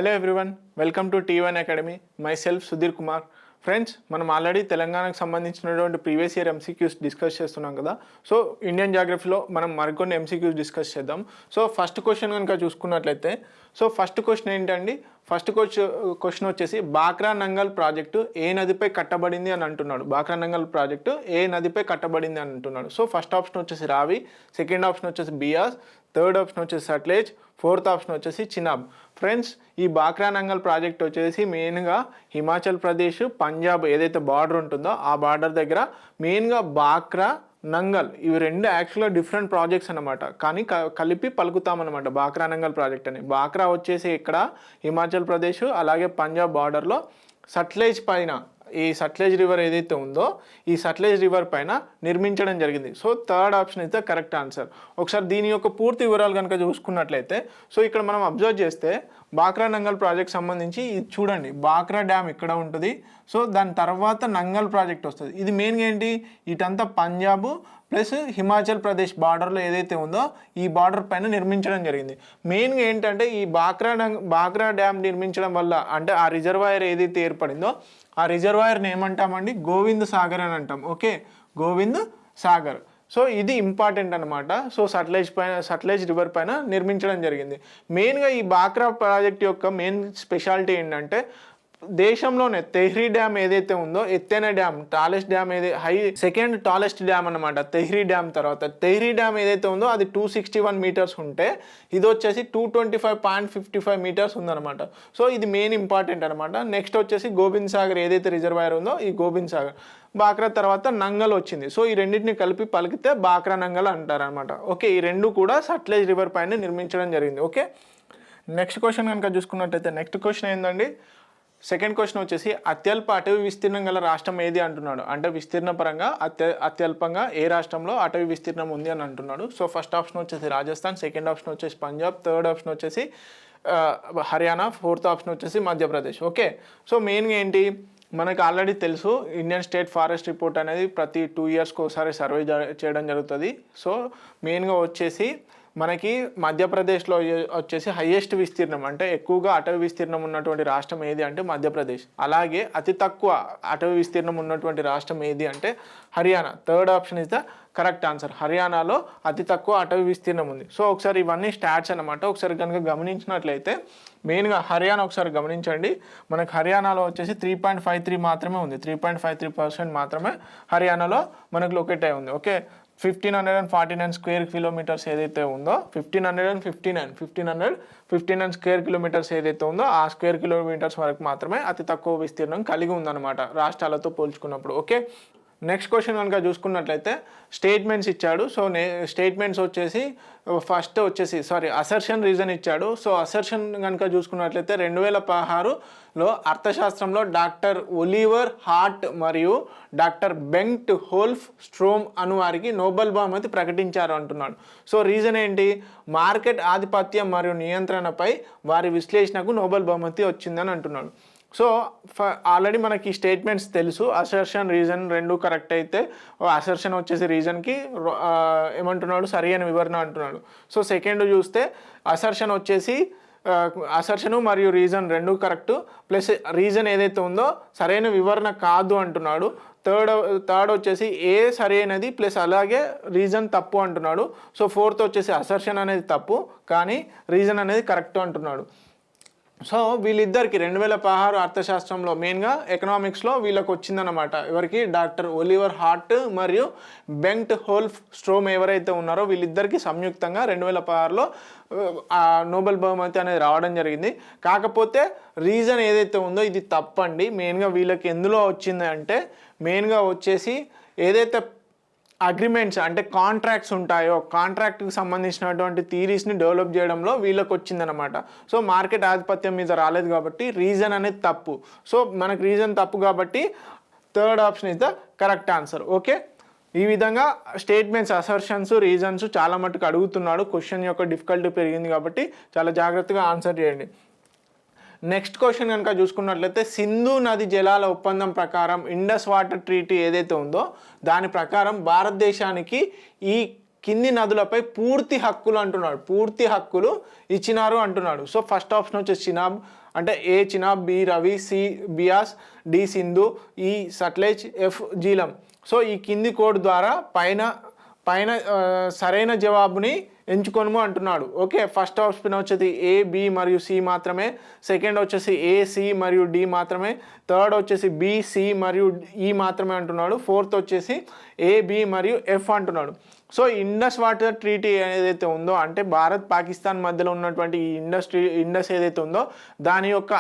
Hello everyone, welcome to T1 academy. My self Sudheer Kumar. Friends, మనం already తెలంగాణకు సంబంధించినటువంటి previous year MCQs discuss చేస్తున్నాం కదా. సో ఇండియన్ జాగ్రఫీలో మనం మరికొన్ని ఎంసీక్యూస్ డిస్కస్ చేద్దాం. సో ఫస్ట్ క్వశ్చన్ కనుక చూసుకున్నట్లయితే, ఫస్ట్ క్వశ్చన్ ఏంటండి? ఫస్ట్ క్వశ్చన్ వచ్చేసి బాక్రా నంగల్ ప్రాజెక్టు ఏ నదిపై కట్టబడింది అని అంటున్నాడు. బాక్రా నంగల్ ప్రాజెక్టు ఏ నదిపై కట్టబడింది అని అంటున్నాడు. సో ఫస్ట్ ఆప్షన్ వచ్చేసి రావి, సెకండ్ ఆప్షన్ వచ్చేసి బియాస్, థర్డ్ ఆప్షన్ వచ్చేసి సట్లేజ్, ఫోర్త్ ఆప్షన్ వచ్చేసి చినాబ్. ఫ్రెండ్స్, ఈ బాక్రా నంగల్ ప్రాజెక్ట్ వచ్చేసి మెయిన్గా హిమాచల్ ప్రదేశ్, పంజాబ్ ఏదైతే బార్డర్ ఉంటుందో ఆ బార్డర్ దగ్గర మెయిన్గా బాక్రా, నంగల్ ఇవి రెండు యాక్చువల్గా డిఫరెంట్ ప్రాజెక్ట్స్ అనమాట. కానీ కలిపి పలుకుతామన్నమాట బాక్రా నంగల్ ప్రాజెక్ట్ అని. బాక్రా వచ్చేసి ఇక్కడ హిమాచల్ ప్రదేశ్ అలాగే పంజాబ్ బార్డర్లో సట్లేజ్ పైన, ఈ సట్లేజ్ రివర్ ఏదైతే ఉందో ఈ సట్లేజ్ రివర్ పైన నిర్మించడం జరిగింది. So third option is the correct answer. ఒకసారి దీని యొక్క పూర్తి వివరాలు కనుక చూసుకున్నట్లయితే, సో ఇక్కడ మనం అబ్జర్వ్ చేస్తే బాక్రా నంగల్ ప్రాజెక్ట్ సంబంధించి ఇది చూడండి, బాక్రా డ్యామ్ ఇక్కడ ఉంటుంది. సో దాని తర్వాత నంగల్ ప్రాజెక్ట్ వస్తుంది. ఇది మెయిన్గా ఏంటి, ఇటంతా పంజాబ్ ప్లస్ హిమాచల్ ప్రదేశ్ బార్డర్లో ఏదైతే ఉందో ఈ బార్డర్ పైన నిర్మించడం జరిగింది. మెయిన్గా ఏంటంటే ఈ బాక్రా డ్యామ్ నిర్మించడం వల్ల, అంటే ఆ రిజర్వాయర్ ఏదైతే ఏర్పడిందో ఆ రిజర్వాయర్ని ఏమంటామండి, గోవింద్ సాగర్ అని అంటాం. ఓకే, గోవింద్ సాగర్. సో ఇది ఇంపార్టెంట్ అనమాట. సో సట్లేజ్ రివర్ పైన నిర్మించడం జరిగింది. మెయిన్గా ఈ బాక్రా ప్రాజెక్ట్ యొక్క మెయిన్ స్పెషాలిటీ ఏంటంటే, దేశంలోనే తెహ్రీ డ్యామ్ ఏదైతే ఉందో, ఎత్తైన dam, tallest dam second tallest dam అనమాట. తెహ్రీ డ్యామ్ తర్వాత తెహ్రీ డ్యామ్ ఏదైతే ఉందో అది 261 మీటర్స్ ఉంటే ఇది వచ్చేసి 225.55 మీటర్స్ ఉందన్నమాట. సో ఇది మెయిన్ ఇంపార్టెంట్ అనమాట. నెక్స్ట్ వచ్చేసి గోవింద్ సాగర్ ఏదైతే రిజర్వాయర్ ఉందో ఈ గోవింద్ సాగర్. బాక్రా తర్వాత నంగల్ వచ్చింది. సో ఈ రెండింటిని కలిపి పలికితే బాక్రా నంగల్ అంటారనమాట. ఓకే, ఈ రెండు కూడా సట్లేజ్ రివర్ పైన నిర్మించడం జరిగింది. ఓకే, నెక్స్ట్ క్వశ్చన్ కనుక చూసుకున్నట్టయితే, నెక్స్ట్ క్వశ్చన్ ఏంటండి, సెకండ్ క్వశ్చన్ వచ్చేసి అత్యల్ప అటవీ విస్తీర్ణం గల రాష్ట్రం ఏది అంటున్నాడు. అంటే విస్తీర్ణ పరంగా అత్యల్పంగా ఏ రాష్ట్రంలో అటవీ విస్తీర్ణం ఉంది అని అంటున్నాడు. సో ఫస్ట్ ఆప్షన్ వచ్చేసి రాజస్థాన్, సెకండ్ ఆప్షన్ వచ్చేసి పంజాబ్, థర్డ్ ఆప్షన్ వచ్చేసి హర్యానా, ఫోర్త్ ఆప్షన్ వచ్చేసి మధ్యప్రదేశ్. ఓకే, సో మెయిన్గా ఏంటి, మనకు ఆల్రెడీ తెలుసు ఇండియన్ స్టేట్ ఫారెస్ట్ రిపోర్ట్ అనేది ప్రతి 2 ఇయర్స్కి ఒకసారి సర్వే చేయడం జరుగుతుంది. సో మెయిన్గా వచ్చేసి మనకి మధ్యప్రదేశ్లో వచ్చేసి హైయెస్ట్ విస్తీర్ణం, అంటే ఎక్కువగా అటవీ విస్తీర్ణం ఉన్నటువంటి రాష్ట్రం ఏది అంటే మధ్యప్రదేశ్. అలాగే అతి తక్కువ అటవీ విస్తీర్ణం ఉన్నటువంటి రాష్ట్రం ఏది అంటే Haryana. Third option is the correct answer. హర్యానాలో అతి తక్కువ అటవీ విస్తీర్ణం ఉంది. సో ఒకసారి ఇవన్నీ స్టాట్స్ అనమాట. ఒకసారి కనుక గమనించినట్లయితే మెయిన్గా హర్యానా ఒకసారి గమనించండి. మనకు హర్యానాలో వచ్చేసి 3.53 మాత్రమే ఉంది. 3.53% మాత్రమే హర్యానాలో మనకు లొకేట్ అయి ఉంది. ఓకే, 1549 స్క్వేర్ కిలోమీటర్స్ ఏదైతే ఉందో 1559 స్క్వేర్ కిలోమీటర్స్ ఏదైతే ఉందో ఆ స్క్వేర్ కిలోమీటర్స్ వరకు మాత్రమే అతి తక్కువ విస్తీర్ణం కలిగి ఉందన్నమాట రాష్ట్రాలతో పోల్చుకున్నప్పుడు. ఓకే, నెక్స్ట్ క్వశ్చన్ కనుక చూసుకున్నట్లయితే స్టేట్మెంట్స్ ఇచ్చాడు. సో స్టేట్మెంట్స్ వచ్చేసి ఫస్ట్ వచ్చేసి అసర్షన్ రీజన్ ఇచ్చాడు. సో అసర్షన్ కనుక చూసుకున్నట్లయితే 2016లో అర్థశాస్త్రంలో డాక్టర్ ఒలివర్ హార్ట్ మరియు డాక్టర్ బెంట్ హోల్ఫ్ స్ట్రోమ్ అను వారికి నోబెల్ బహుమతి ప్రకటించారు అంటున్నాడు. సో రీజన్ ఏంటి, మార్కెట్ ఆధిపత్యం మరియు నియంత్రణపై వారి విశ్లేషణకు నోబెల్ బహుమతి వచ్చిందని అంటున్నాడు. సో ఆల్రెడీ మనకి స్టేట్మెంట్స్ తెలుసు, అసర్షన్ రీజన్ రెండు కరెక్ట్ అయితే అసర్షన్ వచ్చేసి రీజన్కి ఏమంటున్నాడు, సరి అని వివరణ అంటున్నాడు. సో సెకండ్ చూస్తే అసర్షన్ వచ్చేసి అసర్షను మరియు రీజన్ రెండు కరెక్ట్, ప్లస్ రీజన్ ఏదైతే ఉందో సరైన వివరణ కాదు అంటున్నాడు. థర్డ్ వచ్చేసి ఏ సరైనది ప్లస్ అలాగే రీజన్ తప్పు అంటున్నాడు. సో ఫోర్త్ వచ్చేసి అసర్షన్ అనేది తప్పు కానీ రీజన్ అనేది కరెక్ట్ అంటున్నాడు. సో వీళ్ళిద్దరికి 2016 అర్థశాస్త్రంలో మెయిన్గా ఎకనామిక్స్లో వీళ్ళకి వచ్చిందనమాట. ఎవరికి, డాక్టర్ ఒలివర్ హార్ట్ మరియు బెంట్ హోల్ఫ్ స్ట్రోమ్ ఎవరైతే ఉన్నారో వీళ్ళిద్దరికి సంయుక్తంగా 2016లో నోబెల్ బహుమతి అనేది రావడం జరిగింది. కాకపోతే రీజన్ ఏదైతే ఉందో ఇది తప్పండి. మెయిన్గా వీళ్ళకి ఎందులో వచ్చింది అంటే, మెయిన్గా వచ్చేసి ఏదైతే అగ్రిమెంట్స్ అంటే కాంట్రాక్ట్స్ ఉంటాయో కాంట్రాక్ట్కి సంబంధించినటువంటి థీరీస్ని డెవలప్ చేయడంలో వీళ్ళకి వచ్చిందనమాట. సో మార్కెట్ ఆధిపత్యం మీద రాలేదు కాబట్టి రీజన్ అనేది తప్పు. సో మనకు రీజన్ తప్పు కాబట్టి third option is the correct answer. Okay, ఈ విధంగా స్టేట్మెంట్స్, అసర్షన్స్, రీజన్స్ చాలా మటుకు అడుగుతున్నాడు. క్వశ్చన్ యొక్క డిఫికల్టీ పెరిగింది కాబట్టి చాలా జాగ్రత్తగా ఆన్సర్ చేయండి. నెక్స్ట్ క్వశ్చన్ కనుక చూసుకున్నట్లయితే, సింధు నది జలాల ఒప్పందం ప్రకారం ఇండస్ వాటర్ ట్రీటీ ఏదైతే ఉందో దాని ప్రకారం భారతదేశానికి ఈ కింది నదులపై పూర్తి హక్కులు అంటున్నాడు, పూర్తి హక్కులు ఇచ్చినారు అంటున్నాడు. సో ఫస్ట్ ఆప్షన్ వచ్చేసి చినాబ్, అంటే A Chenab, B Ravi, C Beas, D Sindhu, E Sutlej, F Jhelum. So ఈ కింది కోడ్ ద్వారా పైన సరైన జవాబుని ఎంచుకోను అంటున్నాడు. ఓకే, ఫస్ట్ ఆప్షన్ వచ్చేసి ఏ, బి మరియు సి మాత్రమే, సెకండ్ వచ్చేసి ఏ, సి మరియు డి మాత్రమే, థర్డ్ వచ్చేసి బి, సి మరియు ఈ మాత్రమే అంటున్నాడు, ఫోర్త్ వచ్చేసి ఏ, బి మరియు ఎఫ్ అంటున్నాడు. సో ఇండస్ వాటర్ ట్రీటీ ఏదైతే ఉందో, అంటే భారత్ పాకిస్తాన్ మధ్యలో ఉన్నటువంటి ఈ ఇండస్ ఏదైతే ఉందో దాని యొక్క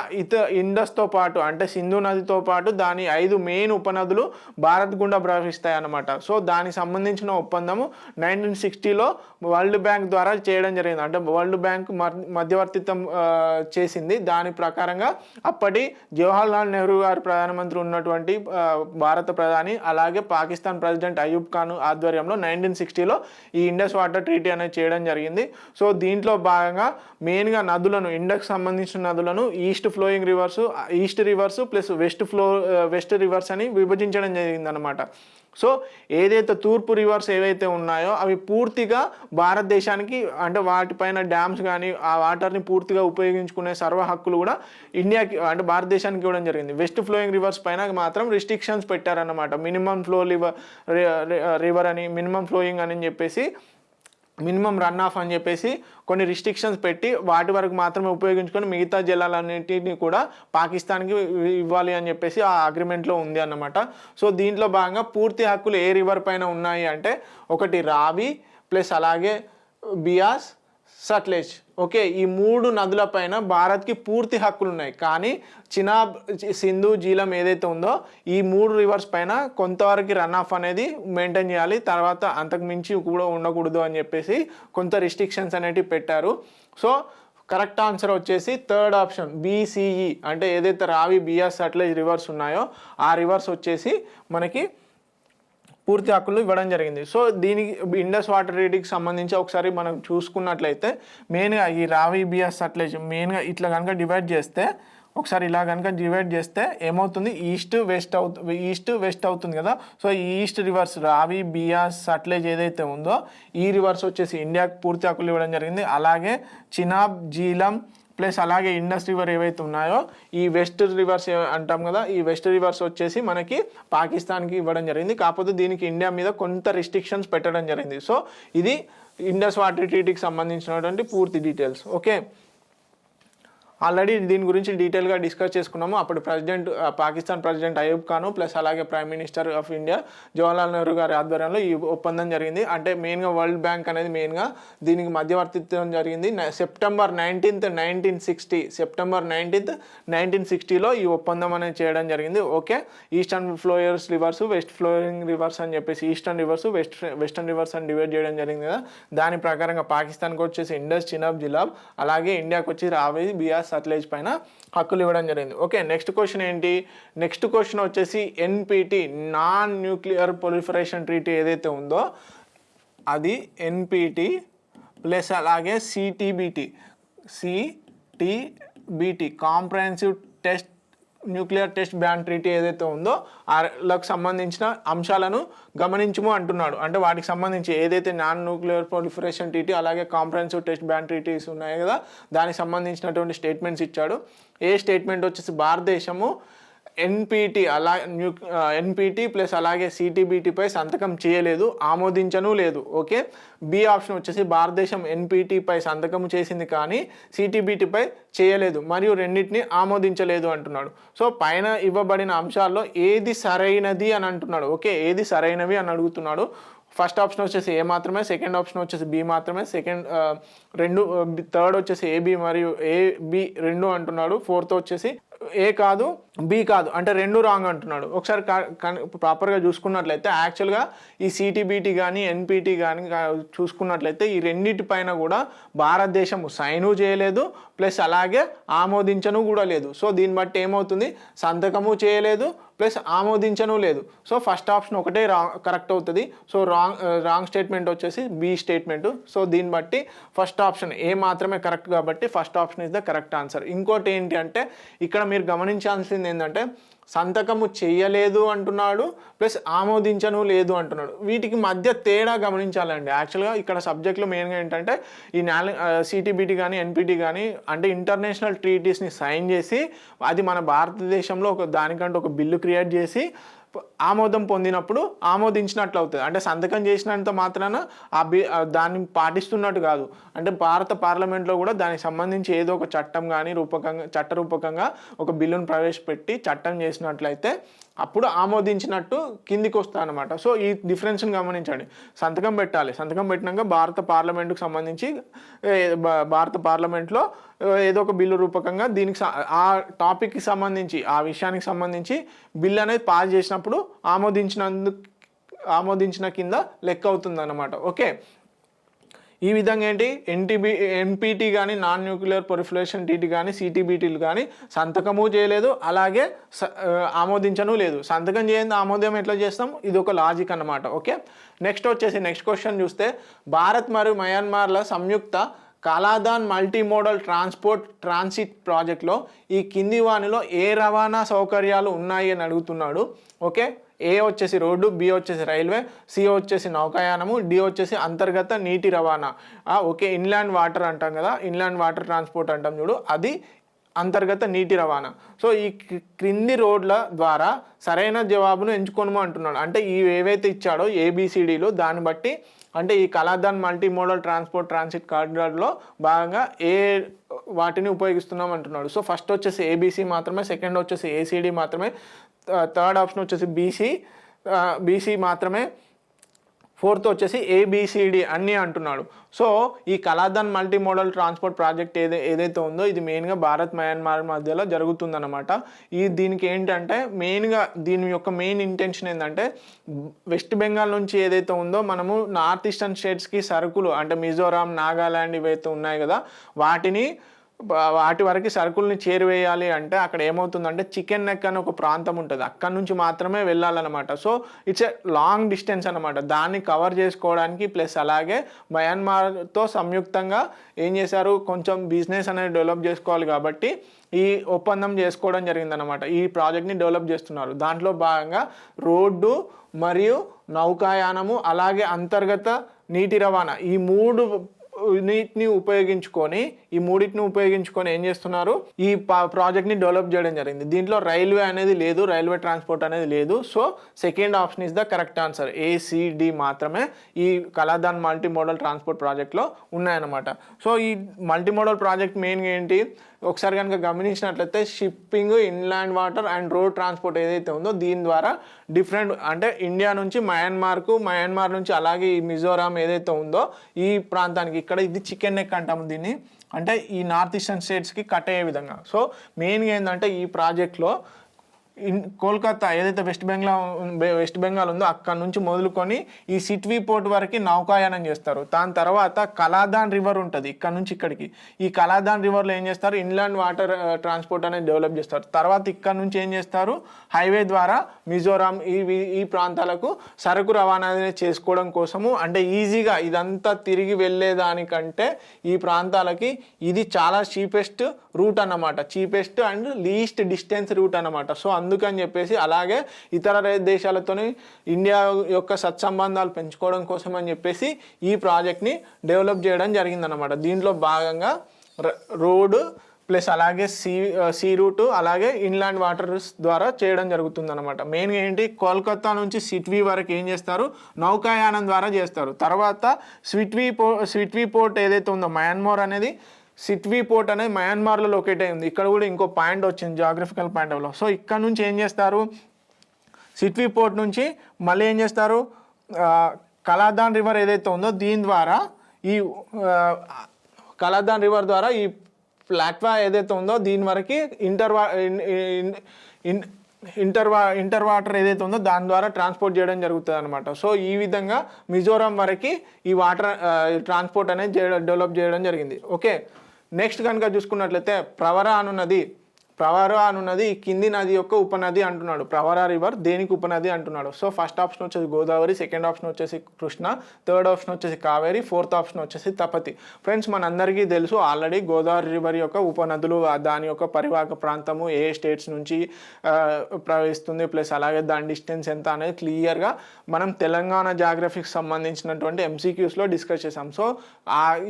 ఇండస్తో పాటు, అంటే సింధు నదితో పాటు దాని 5 మెయిన్ ఉపనదులు భారత్ గుండా ప్రవహిస్తాయి అన్నమాట. సో దానికి సంబంధించిన ఒప్పందము 1960లో వరల్డ్ బ్యాంక్ ద్వారా చేయడం జరిగింది. అంటే వరల్డ్ బ్యాంక్ మధ్యవర్తిత్వం చేసింది. దాని ప్రకారంగా అప్పటి జవహర్లాల్ నెహ్రూ గారు ప్రధానమంత్రి ఉన్నటువంటి భారత ప్రధాని, అలాగే పాకిస్తాన్ ప్రెసిడెంట్ అయూబ్ ఖాన్ ఆధ్వర్యంలో 1960లో ఈ ఇండస్ వాటర్ ట్రీటీ అనేది చేయడం జరిగింది. సో దీంట్లో భాగంగా మెయిన్గా నదులను, ఇండస్కి సంబంధించిన నదులను east reverse plus west reverse అని విభజించడం జరిగింది అనమాట. సో ఏదైతే తూర్పు రివర్స్ ఏవైతే ఉన్నాయో అవి పూర్తిగా భారతదేశానికి, అంటే వాటిపైన డ్యామ్స్ కానీ ఆ వాటర్ని పూర్తిగా ఉపయోగించుకునే సర్వ హక్కులు కూడా ఇండియాకి, అంటే భారతదేశానికి ఇవ్వడం జరిగింది. వెస్ట్ ఫ్లోయింగ్ రివర్స్ పైన మాత్రం రిస్ట్రిక్షన్స్ పెట్టారన్నమాట. మినిమం ఫ్లో రివర్ అని, మినిమం ఫ్లోయింగ్ అని చెప్పేసి, మినిమం రన్ ఆఫ్ అని చెప్పేసి కొన్ని రిస్ట్రిక్షన్స్ పెట్టి వాటి వరకు మాత్రమే ఉపయోగించుకొని మిగతా జలాలన్నింటినీ కూడా పాకిస్తాన్కి ఇవ్వాలి అని చెప్పేసి ఆ అగ్రిమెంట్లో ఉంది అన్నమాట. సో దీంట్లో భాగంగా పూర్తి హక్కులు ఏ రివర్ పైన ఉన్నాయి అంటే, ఒకటి రావి ప్లస్ అలాగే బియాస్, సట్లెజ్. ఓకే, ఈ 3 నదులపైన భారత్కి పూర్తి హక్కులు ఉన్నాయి. కానీ చినాబ్, సింధు, జీలం ఏదైతే ఉందో ఈ 3 రివర్స్ పైన కొంతవరకు రన్ ఆఫ్ అనేది మెయింటైన్ చేయాలి, తర్వాత అంతకు మించి కూడా ఉండకూడదు అని చెప్పేసి కొంత రిస్ట్రిక్షన్స్ అనేటివి పెట్టారు. సో కరెక్ట్ ఆన్సర్ వచ్చేసి థర్డ్ ఆప్షన్ బీసీఈ, అంటే ఏదైతే రావి, బియాస్, సట్లెజ్ రివర్స్ ఉన్నాయో ఆ రివర్స్ వచ్చేసి మనకి పూర్తి హక్కులు ఇవ్వడం జరిగింది. సో దీనికి ఇండస్ వాటర్ ట్రీటీకి సంబంధించి ఒకసారి మనం చూసుకున్నట్లయితే మెయిన్గా ఈ రావి, బియాస్, సట్లెజ్ మెయిన్గా ఇట్లా కనుక డివైడ్ చేస్తే, ఒకసారి ఇలా కనుక డివైడ్ చేస్తే ఏమవుతుంది, ఈస్ట్ వెస్ట్ అవుతుంది కదా. సో ఈ ఈస్ట్ రివర్స్ రావి, బియాస్, సట్లెజ్ ఏదైతే ఉందో ఈ రివర్స్ వచ్చేసి ఇండియాకి పూర్తి హక్కులు ఇవ్వడం జరిగింది. అలాగే చినాబ్, జీలం ప్లస్ అలాగే ఇండస్ రివర్ ఏవైతే ఉన్నాయో ఈ వెస్ట్ రివర్స్ అంటాం కదా, ఈ వెస్ట్ రివర్స్ వచ్చేసి మనకి పాకిస్తాన్కి ఇవ్వడం జరిగింది. కాకపోతే దీనికి ఇండియా మీద కొంత రిస్ట్రిక్షన్స్ పెట్టడం జరిగింది. సో ఇది ఇండస్ వాటర్ ట్రీటీకి సంబంధించినటువంటి పూర్తి డీటెయిల్స్. ఓకే, ఆల్రెడీ దీని గురించి డీటెయిల్గా డిస్కస్ చేసుకున్నాము. అప్పుడు పాకిస్తాన్ ప్రెసిడెంట్ అయూబ్ ఖాన్ ప్లస్ అలాగే prime minister of India Jawaharlal Nehru గారి ఆధ్వర్యంలో ఈ ఒప్పందం జరిగింది. అంటే మెయిన్గా వరల్డ్ బ్యాంక్ అనేది మెయిన్గా దీనికి మధ్యవర్తిత్వం జరిగింది. సెప్టెంబర్ 19th, 1960లో ఈ ఒప్పందం అనేది చేయడం జరిగింది. Okay, eastern flowers rivers, west flowing rivers అని చెప్పేసి ఈస్టర్న్ రివర్స్, వెస్టర్న్ రివర్స్ అని డివైడ్ చేయడం జరిగింది కదా. దాని ప్రకారంగా పాకిస్తాన్కి వచ్చేసి ఇండస్, చినాబ్, జిలాబ్, అలాగే ఇండియాకి వచ్చి రావి, బియాస్, సట్లెజ్ పైన హక్కులు ఇవ్వడం జరిగింది. ఓకే, నెక్స్ట్ క్వశ్చన్ ఏంటి, నెక్స్ట్ క్వశ్చన్ వచ్చేసి NPT, non nuclear proliferation treaty ఏదైతే ఉందో అది ఎన్పిటి ప్లస్ అలాగే CTBT comprehensive nuclear test ban treaty ఏదైతే ఉందో వాళ్ళకి సంబంధించిన అంశాలను గమనించము అంటున్నాడు. అంటే వాటికి సంబంధించి ఏదైతే నాన్ న్యూక్లియర్ ప్రొలిఫరేషన్ ట్రీటీ అలాగే కాంప్రహెన్సివ్ టెస్ట్ బ్యాన్ ట్రీటీస్ ఉన్నాయి కదా, దానికి సంబంధించినటువంటి స్టేట్మెంట్స్ ఇచ్చాడు. ఏ స్టేట్మెంట్ వచ్చేసి భారతదేశము ఎన్పిటి ప్లస్ అలాగే సిటిబిటిపై సంతకం చేయలేదు, ఆమోదించను లేదు. ఓకే, బి ఆప్షన్ వచ్చేసి భారతదేశం ఎన్పిటిపై సంతకం చేసింది కానీ సిటిబిటిపై చేయలేదు మరియు రెండింటిని ఆమోదించలేదు అంటున్నాడు. సో పైన ఇవ్వబడిన అంశాల్లో ఏది సరైనది అని అంటున్నాడు. ఓకే, ఏది సరైనవి అని అడుగుతున్నాడు. ఫస్ట్ ఆప్షన్ వచ్చేసి ఏ మాత్రమే, సెకండ్ ఆప్షన్ వచ్చేసి బి మాత్రమే, థర్డ్ వచ్చేసి ఏబి మరియు ఏబి 2 అంటున్నాడు, ఫోర్త్ వచ్చేసి ఏ కాదు బి కాదు, అంటే 2 రాంగ్ అంటున్నాడు. ఒకసారి ప్రాపర్గా చూసుకున్నట్లయితే యాక్చువల్గా ఈ సిటిబిటి కానీ ఎన్పిటి కానీ చూసుకున్నట్లయితే ఈ రెండింటిపైన కూడా భారతదేశం సైను చేయలేదు ప్లస్ అలాగే ఆమోదించను కూడా లేదు. సో దీన్ని బట్టి ఏమవుతుంది, సంతకము చేయలేదు ప్లస్ ఆమోదించను లేదు. సో ఫస్ట్ ఆప్షన్ ఒకటే కరెక్ట్ అవుతుంది. సో రాంగ్ స్టేట్మెంట్ వచ్చేసి బి స్టేట్మెంట్. సో దీన్ని బట్టి ఫస్ట్ ఆప్షన్ ఏ మాత్రమే కరెక్ట్ కాబట్టి first option is the correct answer. ఇంకోటి ఏంటి అంటే ఇక్కడ మీరు గమనించాల్సింది ఏంటంటే సంతకము చేయలేదు అంటున్నాడు, ప్లస్ ఆమోదించను లేదు అంటున్నాడు. వీటికి మధ్య తేడా గమనించాలండి. యాక్చువల్గా ఇక్కడ సబ్జెక్ట్లో మెయిన్గా ఏంటంటే ఈ సిటీబీటీ కానీ ఎన్పిటి కానీ అంటే ఇంటర్నేషనల్ ట్రీటీస్ని సైన్ చేసి అది మన భారతదేశంలో దానికంటే ఒక బిల్లు క్రియేట్ చేసి ఆమోదం పొందినప్పుడు ఆమోదించినట్లు అవుతుంది. అంటే సంతకం చేసినంత మాత్రాన దాన్ని పాటిస్తున్నట్టు కాదు. అంటే భారత పార్లమెంట్లో కూడా దానికి సంబంధించి ఏదో ఒక చట్టం కానీ చట్టరూపకంగా ఒక బిల్లును ప్రవేశపెట్టి చట్టం చేసినట్లయితే అప్పుడు ఆమోదించినట్టు కిందికి వస్తుంది అనమాట. సో ఈ డిఫరెన్స్ని గమనించండి. సంతకం పెట్టాలి, సంతకం పెట్టినాక భారత పార్లమెంటుకు సంబంధించి భారత పార్లమెంట్లో ఏదో ఒక బిల్లు రూపకంగా దీనికి ఆ టాపిక్కి సంబంధించి ఆ విషయానికి సంబంధించి బిల్ అనేది పాస్ చేసినప్పుడు ఆమోదించిన కింద లెక్క అవుతుంది అన్నమాట. ఓకే, ఈ విధంగా ఏంటి ఎన్పిటి కానీ నాన్ న్యూక్లియర్ ప్రొలిఫరేషన్ ట్రీటీ కానీ సిటీబీటీలు కానీ సంతకము చేయలేదు, అలాగే ఆమోదించను లేదు. సంతకం చేయండి ఆమోదం ఎట్లా చేస్తాం, ఇది ఒక లాజిక్ అన్నమాట. ఓకే, నెక్స్ట్ క్వశ్చన్ చూస్తే భారత్ మరియు మయన్మార్ల సంయుక్త కాలాదాన్ మల్టీమోడల్ ట్రాన్సిట్ ప్రాజెక్ట్లో ఈ కింది వానిలో ఏ రవాణా సౌకర్యాలు ఉన్నాయి అని అడుగుతున్నాడు. ఓకే, ఏ వచ్చేసి రోడ్డు, బి వచ్చేసి రైల్వే, సి వచ్చేసి నౌకాయానము, డి వచ్చేసి అంతర్గత నీటి రవాణా. ఓకే, ఇన్లాండ్ వాటర్ అంటాం కదా, ఇన్లాండ్ వాటర్ ట్రాన్స్పోర్ట్ అంటాం చూడు, అది అంతర్గత నీటి రవాణా. సో ఈ క్రింది రోడ్ల ద్వారా సరైన జవాబును ఎంచుకోను అంటున్నాడు. అంటే ఈ ఏవైతే ఇచ్చాడో ఏబిసిడిలో దాన్ని బట్టి అంటే ఈ కలాదాన్ మల్టీమోడల్ ట్రాన్సిట్ కారిడార్లో భాగంగా ఏ వాటిని ఉపయోగిస్తున్నాం అంటున్నాడు. సో ఫస్ట్ వచ్చేసి ఏబిసి మాత్రమే, సెకండ్ వచ్చేసి ఏసిడి మాత్రమే, థర్డ్ ఆప్షన్ వచ్చేసి బీసీ మాత్రమే, ఫోర్త్ వచ్చేసి ఏబిసిడి అన్నీ అంటున్నాడు. సో ఈ కలాదాన్ మల్టీమోడల్ ట్రాన్స్పోర్ట్ ప్రాజెక్ట్ ఏదైతే ఉందో ఇది మెయిన్గా భారత్ మయన్మార్ మధ్యలో జరుగుతుందన్నమాట. దీనికి ఏంటంటే మెయిన్గా దీని యొక్క మెయిన్ ఇంటెన్షన్ ఏంటంటే వెస్ట్ బెంగాల్ నుంచి ఏదైతే ఉందో మనము నార్త్ ఈస్టర్న్ స్టేట్స్కి సరుకులు అంటే మిజోరాం, నాగాల్యాండ్ ఇవైతే ఉన్నాయి కదా వాటి వరకు సరుకుల్ని చేరువేయాలి అంటే అక్కడ ఏమవుతుందంటే చికెన్ నెక్ అని ఒక ప్రాంతం ఉంటుంది, అక్కడ నుంచి మాత్రమే వెళ్ళాలన్నమాట. So it's a long distance అనమాట. దాన్ని కవర్ చేసుకోవడానికి ప్లస్ అలాగే మయన్మార్తో సంయుక్తంగా ఏం చేశారు, కొంచెం బిజినెస్ అనేది డెవలప్ చేసుకోవాలి కాబట్టి ఈ ఒప్పందం చేసుకోవడం జరిగిందనమాట. ఈ ప్రాజెక్ట్ని డెవలప్ చేస్తున్నారు. దాంట్లో భాగంగా రోడ్డు మరియు నౌకాయానము అలాగే అంతర్గత నీటి రవాణా ఈ మూడింటిని ఉపయోగించుకొని ఏం చేస్తున్నారు, ఈ ప్రాజెక్ట్ని డెవలప్ చేయడం జరిగింది. దీంట్లో రైల్వే అనేది లేదు, రైల్వే ట్రాన్స్పోర్ట్ అనేది లేదు. So second option is the correct answer. ACD మాత్రమే ఈ కలాదాన్ మల్టీమోడల్ ట్రాన్స్పోర్ట్ ప్రాజెక్ట్లో ఉన్నాయన్నమాట. సో ఈ మల్టీమోడల్ ప్రాజెక్ట్ మెయిన్గా ఏంటి, ఒకసారి కనుక గమనించినట్లయితే shipping, inland water and road transport ఏదైతే ఉందో దీని ద్వారా డిఫరెంట్ అంటే ఇండియా నుంచి మయన్మార్ నుంచి అలాగే ఈ మిజోరాం ఏదైతే ఉందో ఈ ప్రాంతానికి ఇక్కడ ఇది చికెన్ నెక్ అంటాము దీన్ని, అంటే ఈ నార్త్ ఈస్టర్న్ స్టేట్స్కి కట్ అయ్యే విధంగా. సో మెయిన్గా ఏంటంటే ఈ ప్రాజెక్ట్లో కోల్కతా ఏదైతే వెస్ట్ బెంగాల్ ఉందో అక్కడ నుంచి మొదలుకొని ఈ సిట్వీ పోర్ట్ వరకు నౌకాయానం చేస్తారు. దాని తర్వాత కలాదాన్ రివర్ ఉంటుంది ఇక్కడ నుంచి ఇక్కడికి. ఈ కలాదాన్ రివర్లో ఏం చేస్తారు, ఇన్లాండ్ వాటర్ ట్రాన్స్పోర్ట్ అనేది డెవలప్ చేస్తారు. తర్వాత ఇక్కడ నుంచి ఏం చేస్తారు, హైవే ద్వారా మిజోరాం ఈ ప్రాంతాలకు సరుకు రవాణా చేసుకోవడం కోసము అంటే ఈజీగా ఇదంతా తిరిగి వెళ్ళేదానికంటే ఈ ప్రాంతాలకి ఇది చాలా చీపెస్ట్ రూట్ అన్నమాట, cheapest and least distance route అన్నమాట. సో అందుకని చెప్పేసి అలాగే ఇతర దేశాలతో ఇండియా యొక్క సత్సంబంధాలు పెంచుకోవడం కోసం అని చెప్పేసి ఈ ప్రాజెక్ట్ని డెవలప్ చేయడం జరిగిందనమాట. దీంట్లో భాగంగా రోడ్డు ప్లస్ అలాగే సీ రూటు అలాగే ఇన్లాండ్ వాటర్స్ ద్వారా చేయడం జరుగుతుంది అనమాట. మెయిన్గా ఏంటి, కోల్కతా నుంచి సిట్వీ వరకు ఏం చేస్తారు, నౌకాయానం ద్వారా చేస్తారు. తర్వాత సిట్వీ పోర్ట్ ఏదైతే ఉందో మయన్మార్ అనేది సిట్వీ పోర్ట్ అనేది మయన్మార్లో లొకేట్ అయింది. ఇక్కడ కూడా ఇంకో పాయింట్ వచ్చింది జాగ్రఫికల్ పాయింట్ ఆఫ్లో. సో ఇక్కడ నుంచి ఏం చేస్తారు, సిట్వీ పోర్ట్ నుంచి మళ్ళీ ఏం చేస్తారు, కలాదాన్ రివర్ ఏదైతే ఉందో దీని ద్వారా ఈ కలాదాన్ రివర్ ద్వారా ఈ ప్లాట్వా ఏదైతే ఉందో దీని వరకు ఇంటర్ వాటర్ ఏదైతే ఉందో దాని ద్వారా ట్రాన్స్పోర్ట్ చేయడం జరుగుతుంది అనమాట. సో ఈ విధంగా మిజోరాం వరకు ఈ వాటర్ ట్రాన్స్పోర్ట్ అనేది డెవలప్ చేయడం జరిగింది. ఓకే, నెక్స్ట్ కనుక చూసుకున్నట్లయితే ప్రవరా అనున్నది ప్రవర అనున్నది ఈ కింది నది యొక్క ఉపనది అంటున్నాడు. ప్రవర రివర్ దేనికి ఉపనది అంటున్నాడు. సో ఫస్ట్ ఆప్షన్ వచ్చేసి గోదావరి, సెకండ్ ఆప్షన్ వచ్చేసి కృష్ణ, థర్డ్ ఆప్షన్ వచ్చేసి కావేరి, ఫోర్త్ ఆప్షన్ వచ్చేసి తపతి. ఫ్రెండ్స్ మనందరికీ తెలుసు ఆల్రెడీ గోదావరి రివర్ యొక్క ఉపనదులు, దాని యొక్క పరివాహక ప్రాంతము ఏ స్టేట్స్ నుంచి ప్రవహిస్తుంది, ప్లస్ అలాగే దాని డిస్టెన్స్ ఎంత అనేది క్లియర్గా మనం తెలంగాణ జాగ్రఫీకి సంబంధించినటువంటి ఎంసీక్యూస్లో డిస్కస్ చేసాం. సో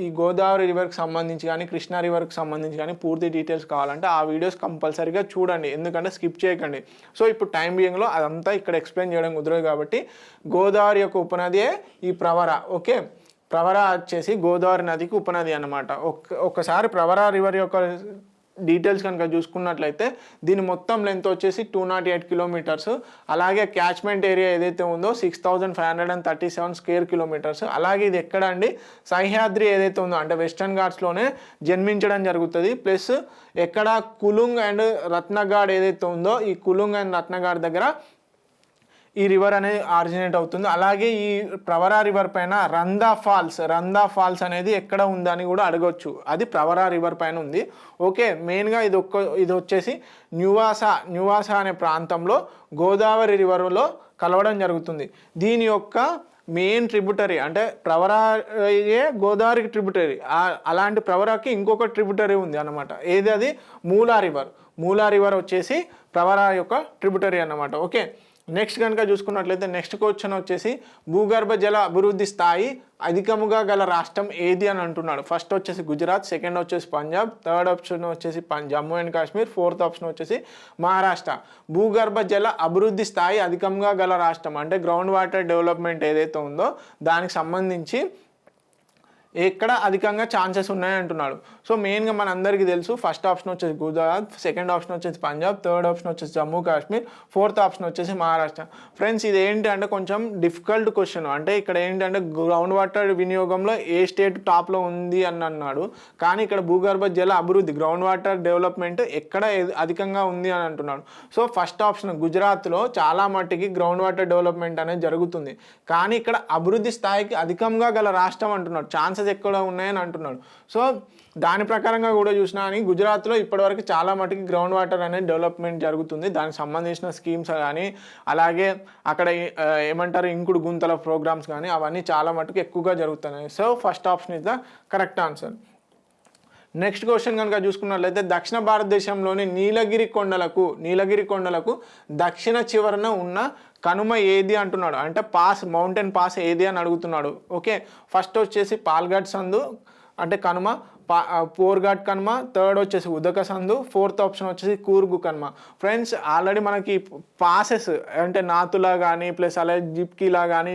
ఈ గోదావరి రివర్కి సంబంధించి కానీ కృష్ణా రివర్కి సంబంధించి కానీ పూర్తి డీటెయిల్స్ కావాలంటే ఆ వీడియోస్ కంపల్సరీగా చూడండి, ఎందుకంటే స్కిప్ చేయకండి. సో ఇప్పుడు టైం బియింగ్లో అదంతా ఇక్కడ ఎక్స్ప్లెయిన్ చేయడం కుదరదు కాబట్టి గోదావరి యొక్క ఉపనదియే ఈ ప్రవర. ఓకే, ప్రవర వచ్చేసి గోదావరి నదికి ఉపనది అన్నమాట. ఒక్కసారి ప్రవర రివర్ యొక్క డీటెయిల్స్ కనుక చూసుకున్నట్లయితే దీని మొత్తం లెంత్ వచ్చేసి 208 కిలోమీటర్స్. అలాగే క్యాచ్మెంట్ ఏరియా ఏదైతే ఉందో 6537 స్క్వేర్ కిలోమీటర్స్. అలాగే ఇది ఎక్కడ అండి, సహ్యాద్రి ఏదైతే ఉందో అంటే వెస్టర్న్ ఘాట్స్లోనే జన్మించడం జరుగుతుంది. ప్లస్ ఎక్కడ కులుంగ్ అండ్ రత్నగాడ్ ఏదైతే ఉందో ఈ కులుంగ్ అండ్ రత్నగాడ్ దగ్గర ఈ రివర్ అనేది ఆరిజినేట్ అవుతుంది. అలాగే ఈ ప్రవర రివర్ పైన రందా ఫాల్స్ అనేది ఎక్కడ ఉందని కూడా అడగొచ్చు. అది ప్రవర రివర్ పైన ఉంది. ఓకే, మెయిన్గా ఇది వచ్చేసి న్యూవాసా అనే ప్రాంతంలో గోదావరి రివర్లో కలవడం జరుగుతుంది. దీని యొక్క మెయిన్ ట్రిబ్యూటరీ అంటే ప్రవరయే గోదావరికి ట్రిబ్యూటరీ. అలాంటి ప్రవరకి ఇంకొక ట్రిబ్యూటరీ ఉంది అన్నమాట. ఏది అది మూలా రివర్ వచ్చేసి ప్రవర యొక్క ట్రిబ్యూటరీ అన్నమాట. ఓకే, నెక్స్ట్ కనుక చూసుకున్నట్లయితే నెక్స్ట్ క్వశ్చన్ వచ్చేసి భూగర్భ జల అభివృద్ధి స్థాయి అధికముగా గల రాష్ట్రం ఏది అని అంటున్నాడు. ఫస్ట్ వచ్చేసి గుజరాత్, సెకండ్ వచ్చేసి పంజాబ్, థర్డ్ ఆప్షన్ వచ్చేసి Jammu and Kashmir, fourth option వచ్చేసి మహారాష్ట్ర. భూగర్భ జల అభివృద్ధి స్థాయి అధికంగా గల రాష్ట్రం అంటే గ్రౌండ్ వాటర్ డెవలప్మెంట్ ఏదైతే ఉందో దానికి సంబంధించి ఎక్కడ అధికంగా ఛాన్సెస్ ఉన్నాయని అంటున్నాడు. సో మెయిన్గా మనందరికీ తెలుసు ఫస్ట్ ఆప్షన్ వచ్చేసి గుజరాత్, సెకండ్ ఆప్షన్ వచ్చేసి పంజాబ్, థర్డ్ ఆప్షన్ వచ్చేసి జమ్మూ కాశ్మీర్, ఫోర్త్ ఆప్షన్ వచ్చేసి మహారాష్ట్ర. ఫ్రెండ్స్ ఇది ఏంటి అంటే కొంచెం డిఫికల్ట్ క్వశ్చన్. అంటే ఇక్కడ ఏంటంటే గ్రౌండ్ వాటర్ వినియోగంలో ఏ స్టేట్ టాప్లో ఉంది అని అన్నాడు, కానీ ఇక్కడ భూగర్భ జల అభివృద్ధి గ్రౌండ్ వాటర్ డెవలప్మెంట్ ఎక్కడ అధికంగా ఉంది అని అంటున్నాడు. సో ఫస్ట్ ఆప్షన్ గుజరాత్లో చాలా మట్టికి గ్రౌండ్ వాటర్ డెవలప్మెంట్ అనేది జరుగుతుంది, కానీ ఇక్కడ అభివృద్ధి స్థాయికి అధికంగా గల రాష్ట్రం అంటున్నాడు, ఛాన్సెస్ ఎక్కడ ఉన్నాయని అంటున్నాడు. సో దాని ప్రకారంగా కూడా చూసినా అని గుజరాత్లో ఇప్పటివరకు చాలా మటుకు గ్రౌండ్ వాటర్ అనేది డెవలప్మెంట్ జరుగుతుంది. దానికి సంబంధించిన స్కీమ్స్ కానీ అలాగే అక్కడ ఏమంటారు ఇంకుడు గుంతల ప్రోగ్రామ్స్ కానీ అవన్నీ చాలా మటుకు ఎక్కువగా జరుగుతున్నాయి. So first option is the correct answer. Next question కనుక చూసుకున్నట్లయితే దక్షిణ భారతదేశంలోని నీలగిరి కొండలకు దక్షిణ చివరన ఉన్న కనుమ ఏది అంటున్నాడు. అంటే మౌంటైన్ పాస్ ఏది అని అడుగుతున్నాడు. ఓకే, ఫస్ట్ వచ్చేసి పాల్ఘాట్ సందు అంటే కనుమ, పోర్ఘాట్ కనుమ, థర్డ్ వచ్చేసి ఉదక సందు, ఫోర్త్ ఆప్షన్ వచ్చేసి కూర్గు కనుమ. ఫ్రెండ్స్ ఆల్రెడీ మనకి పాసెస్ అంటే నాతులా కానీ ప్లస్ అలాగే జిప్కీలా కానీ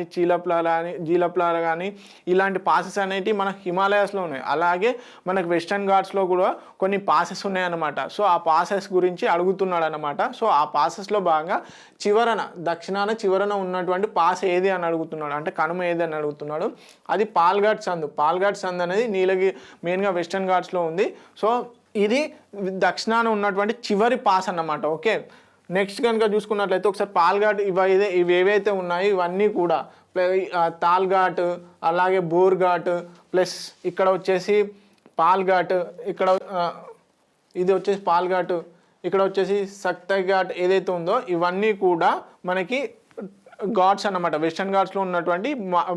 జీలప్లా కానీ ఇలాంటి పాసెస్ అనేవి మన హిమాలయాస్లో ఉన్నాయి. అలాగే మనకి వెస్టర్న్ ఘాట్స్లో కూడా కొన్ని పాసెస్ ఉన్నాయన్నమాట. సో ఆ పాసెస్ గురించి అడుగుతున్నాడు అనమాట. సో ఆ పాసెస్లో భాగంగా దక్షిణాన చివరన ఉన్నటువంటి పాస్ ఏది అని అడుగుతున్నాడు, అంటే కనుమ ఏది అని అడుగుతున్నాడు. అది పాల్ఘాట్ సందు అనేది మెయిన్గా వెస్టర్న్ ఘాట్స్లో ఉంది. సో ఇది దక్షిణాన ఉన్నటువంటి చివరి పాస్ అన్నమాట. ఓకే, నెక్స్ట్ కనుక చూసుకున్నట్లయితే ఒకసారి పాల్ఘాట్ ఇవి ఏవైతే ఉన్నాయో ఇవన్నీ కూడా తాల్ఘాట్ అలాగే బోర్ఘాట్ ప్లస్ ఇక్కడ వచ్చేసి పాల్ఘాట్, ఇక్కడ ఇది వచ్చేసి పాల్ఘాట్, ఇక్కడ వచ్చేసి సక్తఘాట్ ఏదైతే ఉందో ఇవన్నీ కూడా మనకి ఘాట్స్ అన్నమాట, వెస్టర్న్ ఘాట్స్లో ఉన్నటువంటి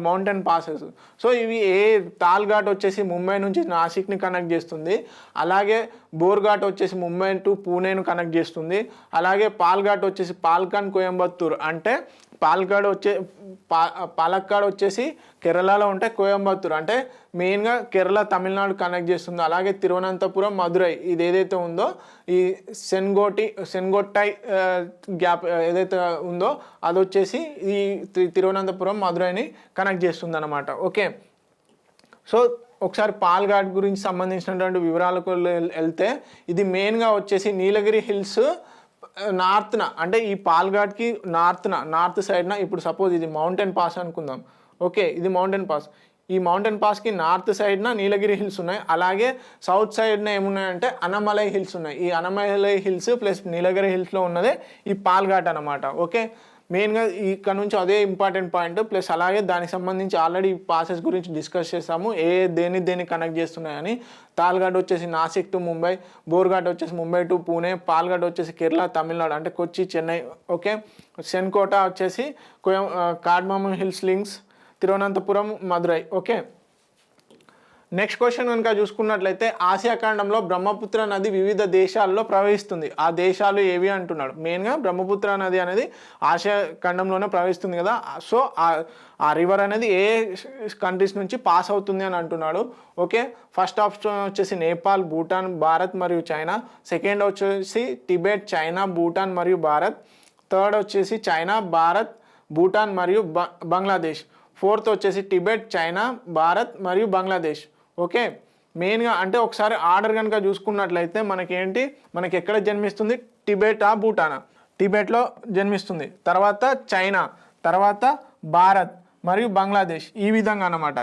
మౌంటైన్ పాసెస్. సో ఇవి తాల్ఘాట్ వచ్చేసి ముంబై నుంచి నాసిక్ని కనెక్ట్ చేస్తుంది. అలాగే బోర్ఘాట్ వచ్చేసి ముంబై టు పూణేను కనెక్ట్ చేస్తుంది. అలాగే పాల్ఘాట్ వచ్చేసి పాల్కాన్ కోయంబత్తూర్ అంటే పాలక్కాడ్ వచ్చేసి కేరళలో ఉంటే కోయంబత్తూర్ అంటే మెయిన్గా కేరళ తమిళనాడు కనెక్ట్ చేస్తుంది. అలాగే తిరువనంతపురం మదురై ఇది ఏదైతే ఉందో ఈ సెన్గొట్టై గ్యాప్ ఏదైతే ఉందో అది వచ్చేసి ఈ తిరువనంతపురం మదురైని కనెక్ట్ చేస్తుంది అన్నమాట. ఓకే, సో ఒకసారి పాల్ఘాట్ గురించి సంబంధించినటువంటి వివరాలకు వెళ్తే ఇది మెయిన్గా వచ్చేసి నీలగిరి హిల్స్ నార్త్న అంటే ఈ పాల్ఘాట్కి నార్త్ సైడ్న ఇప్పుడు సపోజ్ ఇది మౌంటైన్ పాస్ అనుకుందాం. ఓకే, ఇది మౌంటైన్ పాస్. ఈ మౌంటైన్ పాస్కి నార్త్ సైడ్న నీలగిరి హిల్స్ ఉన్నాయి. అలాగే సౌత్ సైడ్న ఏమున్నాయంటే అనమలై హిల్స్ ఉన్నాయి. ఈ అనమలై హిల్స్ ప్లస్ నీలగిరి హిల్స్లో ఉన్నదే ఈ పాల్ఘాట్ అన్నమాట. ఓకే, మెయిన్గా ఇక్కడ నుంచి అదే ఇంపార్టెంట్ పాయింట్, ప్లస్ అలాగే దానికి సంబంధించి ఆల్రెడీ పాసెస్ గురించి డిస్కస్ చేస్తాము, దేన్ని కనెక్ట్ చేస్తున్నాయని. తాల్ఘాట్ వచ్చేసి నాసిక్ టు ముంబై, బోర్ఘాట్ వచ్చేసి ముంబై టు పూణే, పాల్ఘాట్ వచ్చేసి కేరళ తమిళనాడు అంటే కొచ్చి చెన్నై. ఓకే, సెన్కోట వచ్చేసి cardamom hills links Thiruvananthapuram Madurai. Okay, next question కనుక చూసుకున్నట్లయితే ఆసియా ఖండంలో బ్రహ్మపుత్ర నది వివిధ దేశాల్లో ప్రవహిస్తుంది. ఆ దేశాలు ఏవి అంటున్నాడు. మెయిన్గా బ్రహ్మపుత్ర నది అనేది ఆసియా ఖండంలోనే ప్రవహిస్తుంది కదా. సో ఆ రివర్ అనేది ఏ కంట్రీస్ నుంచి పాస్ అవుతుంది అని అంటున్నాడు. ఓకే, ఫస్ట్ ఆప్షన్ వచ్చేసి నేపాల్, భూటాన్, భారత్ మరియు చైనా. సెకండ్ వచ్చేసి టిబెట్, చైనా, భూటాన్ మరియు భారత్. థర్డ్ వచ్చేసి చైనా, భారత్, భూటాన్ మరియు బంగ్లాదేశ్. ఫోర్త్ వచ్చేసి టిబెట్, చైనా, భారత్ మరియు బంగ్లాదేశ్. ఓకే, మెయిన్గా అంటే ఒకసారి ఆర్డర్ కనుక చూసుకున్నట్లయితే మనకి ఎక్కడ జన్మిస్తుంది, టిబెటా భూటానా? టిబెట్లో జన్మిస్తుంది, తర్వాత చైనా, తర్వాత భారత్ మరియు బంగ్లాదేశ్. ఈ విధంగా అన్నమాట,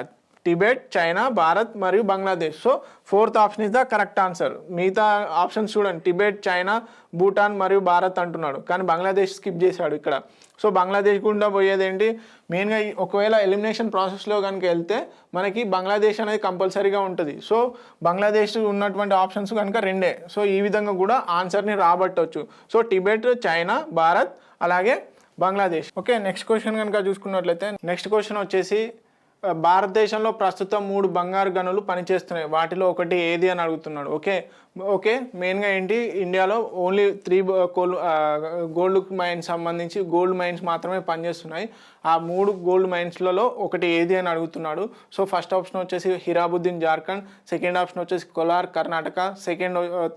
టిబెట్, చైనా, భారత్ మరియు Bangladesh. So fourth option is the correct answer. మిగతా ఆప్షన్స్ చూడండి, టిబెట్, చైనా, భూటాన్ మరియు భారత్ అంటున్నాడు, కానీ బంగ్లాదేశ్ స్కిప్ చేశాడు ఇక్కడ. సో బంగ్లాదేశ్ గుండా పోయేది ఏంటి, మెయిన్గా ఒకవేళ ఎలిమినేషన్ ప్రాసెస్లో కనుక వెళ్తే మనకి బంగ్లాదేశ్ అనేది కంపల్సరీగా ఉంటుంది. సో బంగ్లాదేశ్ ఉన్నటువంటి ఆప్షన్స్ కనుక రెండే. సో ఈ విధంగా కూడా ఆన్సర్ని రాబట్టవచ్చు. సో టిబెట్, చైనా, భారత్ అలాగే బంగ్లాదేశ్. ఓకే, నెక్స్ట్ క్వశ్చన్ కనుక చూసుకున్నట్లయితే నెక్స్ట్ క్వశ్చన్ వచ్చేసి భారతదేశంలో ప్రస్తుతం 3 బంగారు గనులు పనిచేస్తున్నాయి, వాటిలో ఒకటి ఏది అని అడుగుతున్నాడు. ఓకే, మెయిన్గా ఏంటి, ఇండియాలో ఓన్లీ 3 గోల్డ్ మైన్స్ సంబంధించి గోల్డ్ మైన్స్ మాత్రమే పనిచేస్తున్నాయి. ఆ 3 గోల్డ్ మైన్స్లలో ఒకటి ఏది అని అడుగుతున్నాడు. సో ఫస్ట్ ఆప్షన్ వచ్చేసి హిరాబుద్దీన్ జార్ఖండ్, సెకండ్ ఆప్షన్ వచ్చేసి కోలార్ కర్ణాటక,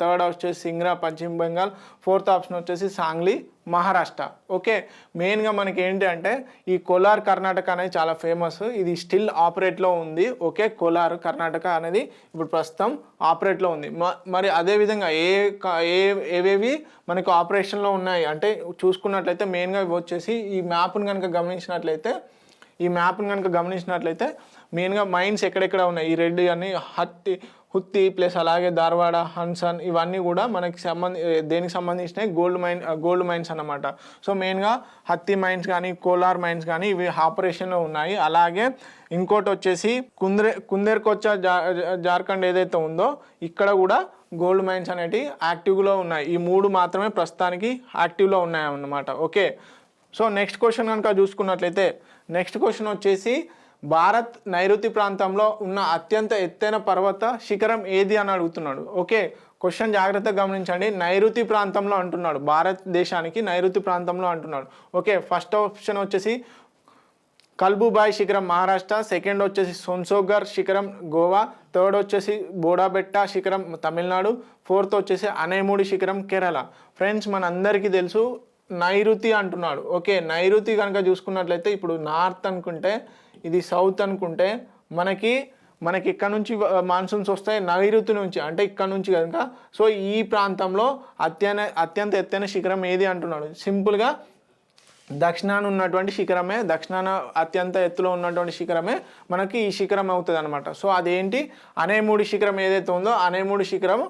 థర్డ్ వచ్చేసి సింగ్రా పశ్చిమ బెంగాల్, ఫోర్త్ ఆప్షన్ వచ్చేసి సాంగ్లీ మహారాష్ట్ర. ఓకే, మెయిన్గా మనకి ఏంటి అంటే ఈ కోలార్ కర్ణాటక అనేది చాలా ఫేమస్, ఇది స్టిల్ ఆపరేట్లో ఉంది. ఓకే, కోలార్ కర్ణాటక అనేది ఇప్పుడు ప్రస్తుతం ఆపరేట్లో ఉంది. మరి అదేవిధంగా ఏవేవి మనకు ఆపరేషన్లో ఉన్నాయి అంటే చూసుకున్నట్లయితే మెయిన్గా ఇవి వచ్చేసి ఈ మ్యాప్ను కనుక గమనించినట్లయితే మెయిన్గా మైన్స్ ఎక్కడెక్కడ ఉన్నాయి, ఈ రెడ్ అని హుత్తి ప్లస్ అలాగే ధార్వాడ, హన్సన్ ఇవన్నీ కూడా మనకి దేనికి సంబంధించినవి గోల్డ్ మైన్స్ అన్నమాట. సో మెయిన్గా హత్తి మైన్స్ కానీ కోలార్ మైన్స్ కానీ ఇవి ఆపరేషన్లో ఉన్నాయి. అలాగే ఇంకోటి వచ్చేసి కుందేర్కొచ్చా జార్ఖండ్ ఏదైతే ఉందో ఇక్కడ కూడా గోల్డ్ మైన్స్ అనేటివి యాక్టివ్లో ఉన్నాయి. ఈ 3 మాత్రమే ప్రస్తుతానికి యాక్టివ్లో ఉన్నాయి అన్నమాట. ఓకే, సో నెక్స్ట్ క్వశ్చన్ కనుక చూసుకున్నట్లయితే నెక్స్ట్ క్వశ్చన్ వచ్చేసి భారత్ నైరుతి ప్రాంతంలో ఉన్న అత్యంత ఎత్తైన పర్వత శిఖరం ఏది అని అడుగుతున్నాడు. ఓకే, క్వశ్చన్ జాగ్రత్తగా గమనించండి, నైరుతి ప్రాంతంలో అంటున్నాడు, భారతదేశానికి నైరుతి ప్రాంతంలో అంటున్నాడు. ఓకే, ఫస్ట్ ఆప్షన్ వచ్చేసి కల్బుబాయ్ శిఖరం మహారాష్ట్ర, సెకండ్ వచ్చేసి సోన్సోగర్ శిఖరం గోవా, థర్డ్ వచ్చేసి బోడాబెట్ట శిఖరం తమిళనాడు, ఫోర్త్ వచ్చేసి అనైముడి శిఖరం కేరళ. ఫ్రెండ్స్ మనందరికీ తెలుసు నైరుతి అంటున్నాడు. ఓకే, నైరుతి కనుక చూసుకున్నట్లయితే ఇప్పుడు నార్త్ అనుకుంటే ఇది సౌత్ అనుకుంటే మనకి ఇక్కడ నుంచి మాన్సూన్స్ వస్తాయి నైరుతి నుంచి, అంటే ఇక్కడ నుంచి కనుక. సో ఈ ప్రాంతంలో అత్యంత ఎత్తైన శిఖరం ఏది అంటున్నాడు. సింపుల్గా దక్షిణాన ఉన్నటువంటి శిఖరమే, దక్షిణాన అత్యంత ఎత్తులో ఉన్నటువంటి శిఖరమే మనకి ఈ శిఖరం అవుతుంది అనమాట. సో అదేంటి, అనైముడి శిఖరం ఏదైతే ఉందో అనైముడి శిఖరం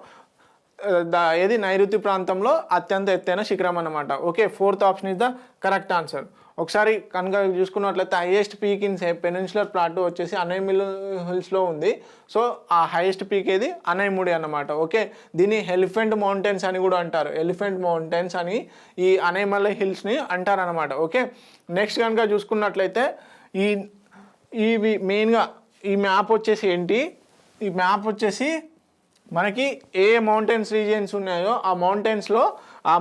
ఏది నైరుతి ప్రాంతంలో అత్యంత ఎత్తైన శిఖరం అన్నమాట. Okay, fourth option is the correct answer. ఒకసారి కనుక చూసుకున్నట్లయితే highest peak in peninsular plateau వచ్చేసి అనైముడి హిల్స్లో ఉంది. సో ఆ హైయెస్ట్ పీక్ ఏది అనైముడి అన్నమాట. ఓకే, దీన్ని ఎలిఫెంట్ మౌంటైన్స్ అని కూడా అంటారు, ఎలిఫెంట్ మౌంటైన్స్ అని ఈ అనైమల్ హిల్స్ని అంటారు అనమాట. ఓకే, నెక్స్ట్ కనుక చూసుకున్నట్లయితే ఈ మెయిన్గా ఈ మ్యాప్ వచ్చేసి ఏంటి, ఈ మ్యాప్ వచ్చేసి మనకి ఏ మౌంటైన్స్ రీజియన్స్ ఉన్నాయో ఆ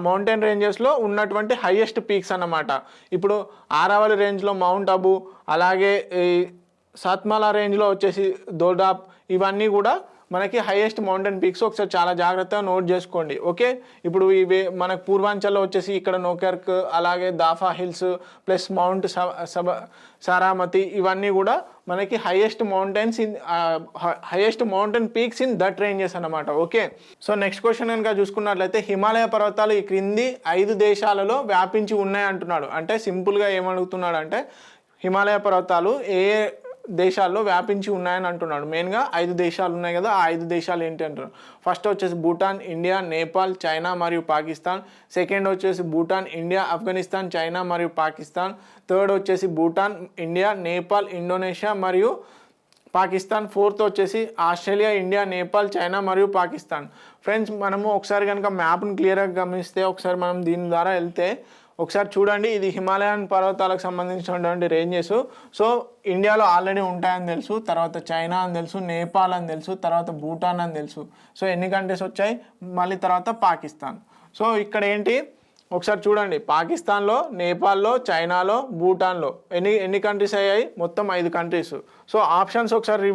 మౌంటైన్ రేంజెస్లో ఉన్నటువంటి హైయెస్ట్ పీక్స్ అన్నమాట. ఇప్పుడు ఆరావళి రేంజ్లో మౌంట్ అబు, అలాగే ఈ సాత్మాలా రేంజ్లో వచ్చేసి దోడాప్, ఇవన్నీ కూడా మనకి హైయెస్ట్ మౌంటైన్ పీక్స్. ఒకసారి చాలా జాగ్రత్తగా నోట్ చేసుకోండి. ఓకే, ఇప్పుడు ఇవి మనకు పూర్వాంచల్లో వచ్చేసి ఇక్కడ నోకర్క్, అలాగే దాఫా హిల్స్ ప్లస్ మౌంట్ సారామతి, ఇవన్నీ కూడా మనకి highest mountain peaks in that ranges అన్నమాట. ఓకే, సో నెక్స్ట్ క్వశ్చన్ కనుక చూసుకున్నట్లయితే హిమాలయ పర్వతాలు ఈ క్రింది 5 దేశాలలో వ్యాపించి ఉన్నాయి అంటున్నాడు. అంటే సింపుల్గా ఏమడుగుతున్నాడు అంటే హిమాలయ పర్వతాలు ఏ దేశాల్లో వ్యాపించి ఉన్నాయని అంటున్నాడు. మెయిన్గా 5 దేశాలు ఉన్నాయి కదా, ఆ 5 దేశాలు ఏంటి అంటున్నారు. ఫస్ట్ వచ్చేసి భూటాన్, ఇండియా, నేపాల్, చైనా మరియు పాకిస్తాన్. సెకండ్ వచ్చేసి భూటాన్, ఇండియా, ఆఫ్ఘనిస్తాన్, చైనా మరియు పాకిస్తాన్. థర్డ్ వచ్చేసి భూటాన్, ఇండియా, నేపాల్, ఇండోనేషియా మరియు పాకిస్తాన్. ఫోర్త్ వచ్చేసి ఆస్ట్రేలియా, ఇండియా, నేపాల్, చైనా మరియు పాకిస్తాన్. ఫ్రెండ్స్, మనము ఒకసారి కనుక మ్యాప్ని క్లియర్గా గమనిస్తే, ఒకసారి మనం దీని ద్వారా వెళ్తే ఒకసారి చూడండి, ఇది హిమాలయన్ పర్వతాలకు సంబంధించినటువంటి రేంజెస్. సో ఇండియాలో ఆల్రెడీ ఉంటాయని తెలుసు, తర్వాత చైనా అని తెలుసు, నేపాల్ అని తెలుసు, తర్వాత భూటాన్ అని తెలుసు. సో ఎన్ని కంట్రీస్ వచ్చాయి, మళ్ళీ తర్వాత పాకిస్తాన్. సో ఇక్కడ ఏంటి ఒకసారి చూడండి, పాకిస్తాన్లో, నేపాల్లో, చైనాలో, భూటాన్లో ఎన్ని కంట్రీస్ అయ్యాయి, మొత్తం 5 కంట్రీస్. సో ఆప్షన్స్ ఒకసారి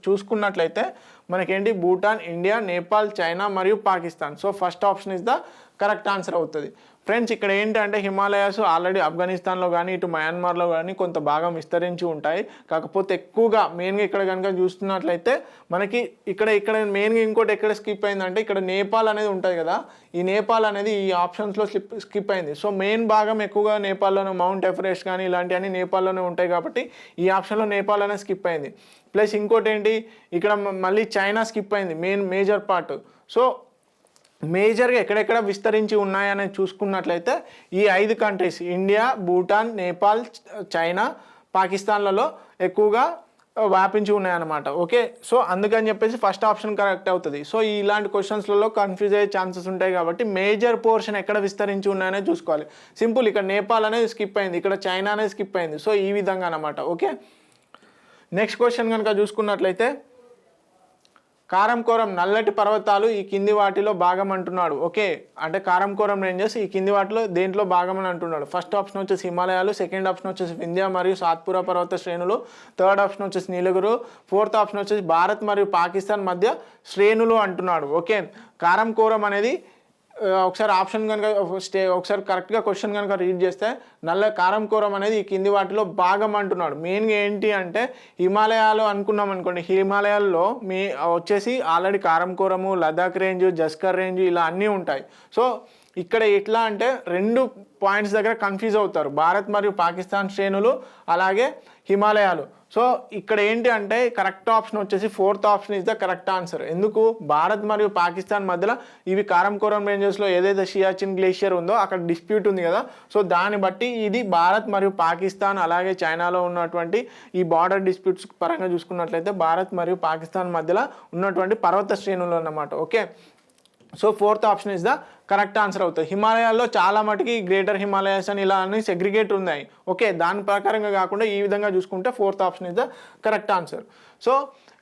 చూసుకున్నట్లయితే మనకేంటి, భూటాన్, ఇండియా, నేపాల్, చైనా మరియు Pakistan. So first option is the correct answer అవుతుంది. ఫ్రెండ్స్, ఇక్కడ ఏంటంటే హిమాలయాస్ ఆల్రెడీ ఆఫ్ఘనిస్తాన్లో కానీ ఇటు మయన్మార్లో కానీ కొంత భాగం విస్తరించి ఉంటాయి. కాకపోతే ఎక్కువగా మెయిన్గా ఇక్కడ కనుక చూస్తున్నట్లయితే మనకి ఇక్కడ మెయిన్గా ఇంకోటి ఎక్కడ స్కిప్ అయిందంటే, ఇక్కడ నేపాల్ అనేది ఉంటుంది కదా, ఈ నేపాల్ అనేది ఈ ఆప్షన్స్లో స్కిప్ అయింది. సో మెయిన్ భాగం ఎక్కువగా నేపాల్లోనే, మౌంట్ ఎవరెస్ట్ కానీ ఇలాంటివన్నీ నేపాల్లోనే ఉంటాయి కాబట్టి ఈ ఆప్షన్లో నేపాల్ అనేది స్కిప్ అయింది. ప్లస్ ఇంకోటి ఏంటి, ఇక్కడ మళ్ళీ చైనా స్కిప్ అయింది, మేజర్ పార్ట్. సో మేజర్గా ఎక్కడెక్కడ విస్తరించి ఉన్నాయనేది చూసుకున్నట్లయితే ఈ 5 countries India, Bhutan, Nepal, China, పాకిస్తాన్లలో ఎక్కువగా వ్యాపించి ఉన్నాయన్నమాట. ఓకే, సో అందుకని చెప్పేసి ఫస్ట్ ఆప్షన్ కరెక్ట్ అవుతుంది. సో ఇలాంటి క్వశ్చన్స్లలో కన్ఫ్యూజ్ అయ్యే ఛాన్సెస్ ఉంటాయి కాబట్టి మేజర్ పోర్షన్ ఎక్కడ విస్తరించి ఉన్నాయనేది చూసుకోవాలి. సింపుల్, ఇక్కడ నేపాల్ అనేది స్కిప్ అయింది, ఇక్కడ చైనా అనేది స్కిప్ అయింది. సో ఈ విధంగా అన్నమాట. ఓకే, నెక్స్ట్ క్వశ్చన్ కనుక చూసుకున్నట్లయితే, కారంకోరం నల్లటి పర్వతాలు ఈ కింది వాటిలో భాగం అంటున్నాడు. ఓకే, అంటే కారంకోరం రేంజెస్ ఈ కింది వాటిలో దేంట్లో భాగం అని అంటున్నాడు. ఫస్ట్ ఆప్షన్ వచ్చేసి హిమాలయాలు, సెకండ్ ఆప్షన్ వచ్చేసి వింధ్య మరియు సాత్పురా పర్వత శ్రేణులు, థర్డ్ ఆప్షన్ వచ్చేసి నీలగిరి, ఫోర్త్ ఆప్షన్ వచ్చేసి భారత్ మరియు పాకిస్తాన్ మధ్య శ్రేణులు అంటున్నాడు. ఓకే, కారంకోరం అనేది ఒకసారి ఆప్షన్ కనుక ఒకసారి కరెక్ట్గా క్వశ్చన్ కనుక రీడ్ చేస్తే, కారంకోరం అనేది ఈ కింది వాటిలో భాగం అంటున్నాడు. మెయిన్గా ఏంటి అంటే, హిమాలయాలు అనుకున్నాం అనుకోండి, హిమాలయాల్లో వచ్చేసి already Karakoram, Ladakh range, Zanskar range ఇలా అన్నీ ఉంటాయి. సో ఇక్కడ ఎట్లా అంటే 2 పాయింట్స్ దగ్గర కన్ఫ్యూజ్ అవుతారు, భారత్ మరియు పాకిస్తాన్ శ్రేణులు అలాగే హిమాలయాలు. సో ఇక్కడ ఏంటి అంటే కరెక్ట్ ఆప్షన్ వచ్చేసి fourth option is the correct answer. ఎందుకు, భారత్ మరియు పాకిస్తాన్ మధ్యలో ఇవి కారంకోరం రేంజెస్లో ఏదైతే సియాచిన్ గ్లేషియర్ ఉందో అక్కడ డిస్ప్యూట్ ఉంది కదా. సో దాన్ని బట్టి ఇది భారత్ మరియు పాకిస్తాన్ అలాగే చైనాలో ఉన్నటువంటి ఈ బార్డర్ డిస్ప్యూట్స్ పరంగా చూసుకున్నట్లయితే భారత్ మరియు పాకిస్తాన్ మధ్యలో ఉన్నటువంటి పర్వత శ్రేణులు అన్నమాట. Okay, so fourth option is the correct answer అవుతుంది. హిమాలయాల్లో చాలా మటుకి గ్రేటర్ హిమాలయాస్ అని ఇలా అన్ని సెగ్రిగేట్ ఉన్నాయి. ఓకే, దాని ప్రకారంగా కాకుండా ఈ విధంగా చూసుకుంటే fourth option is the correct answer. So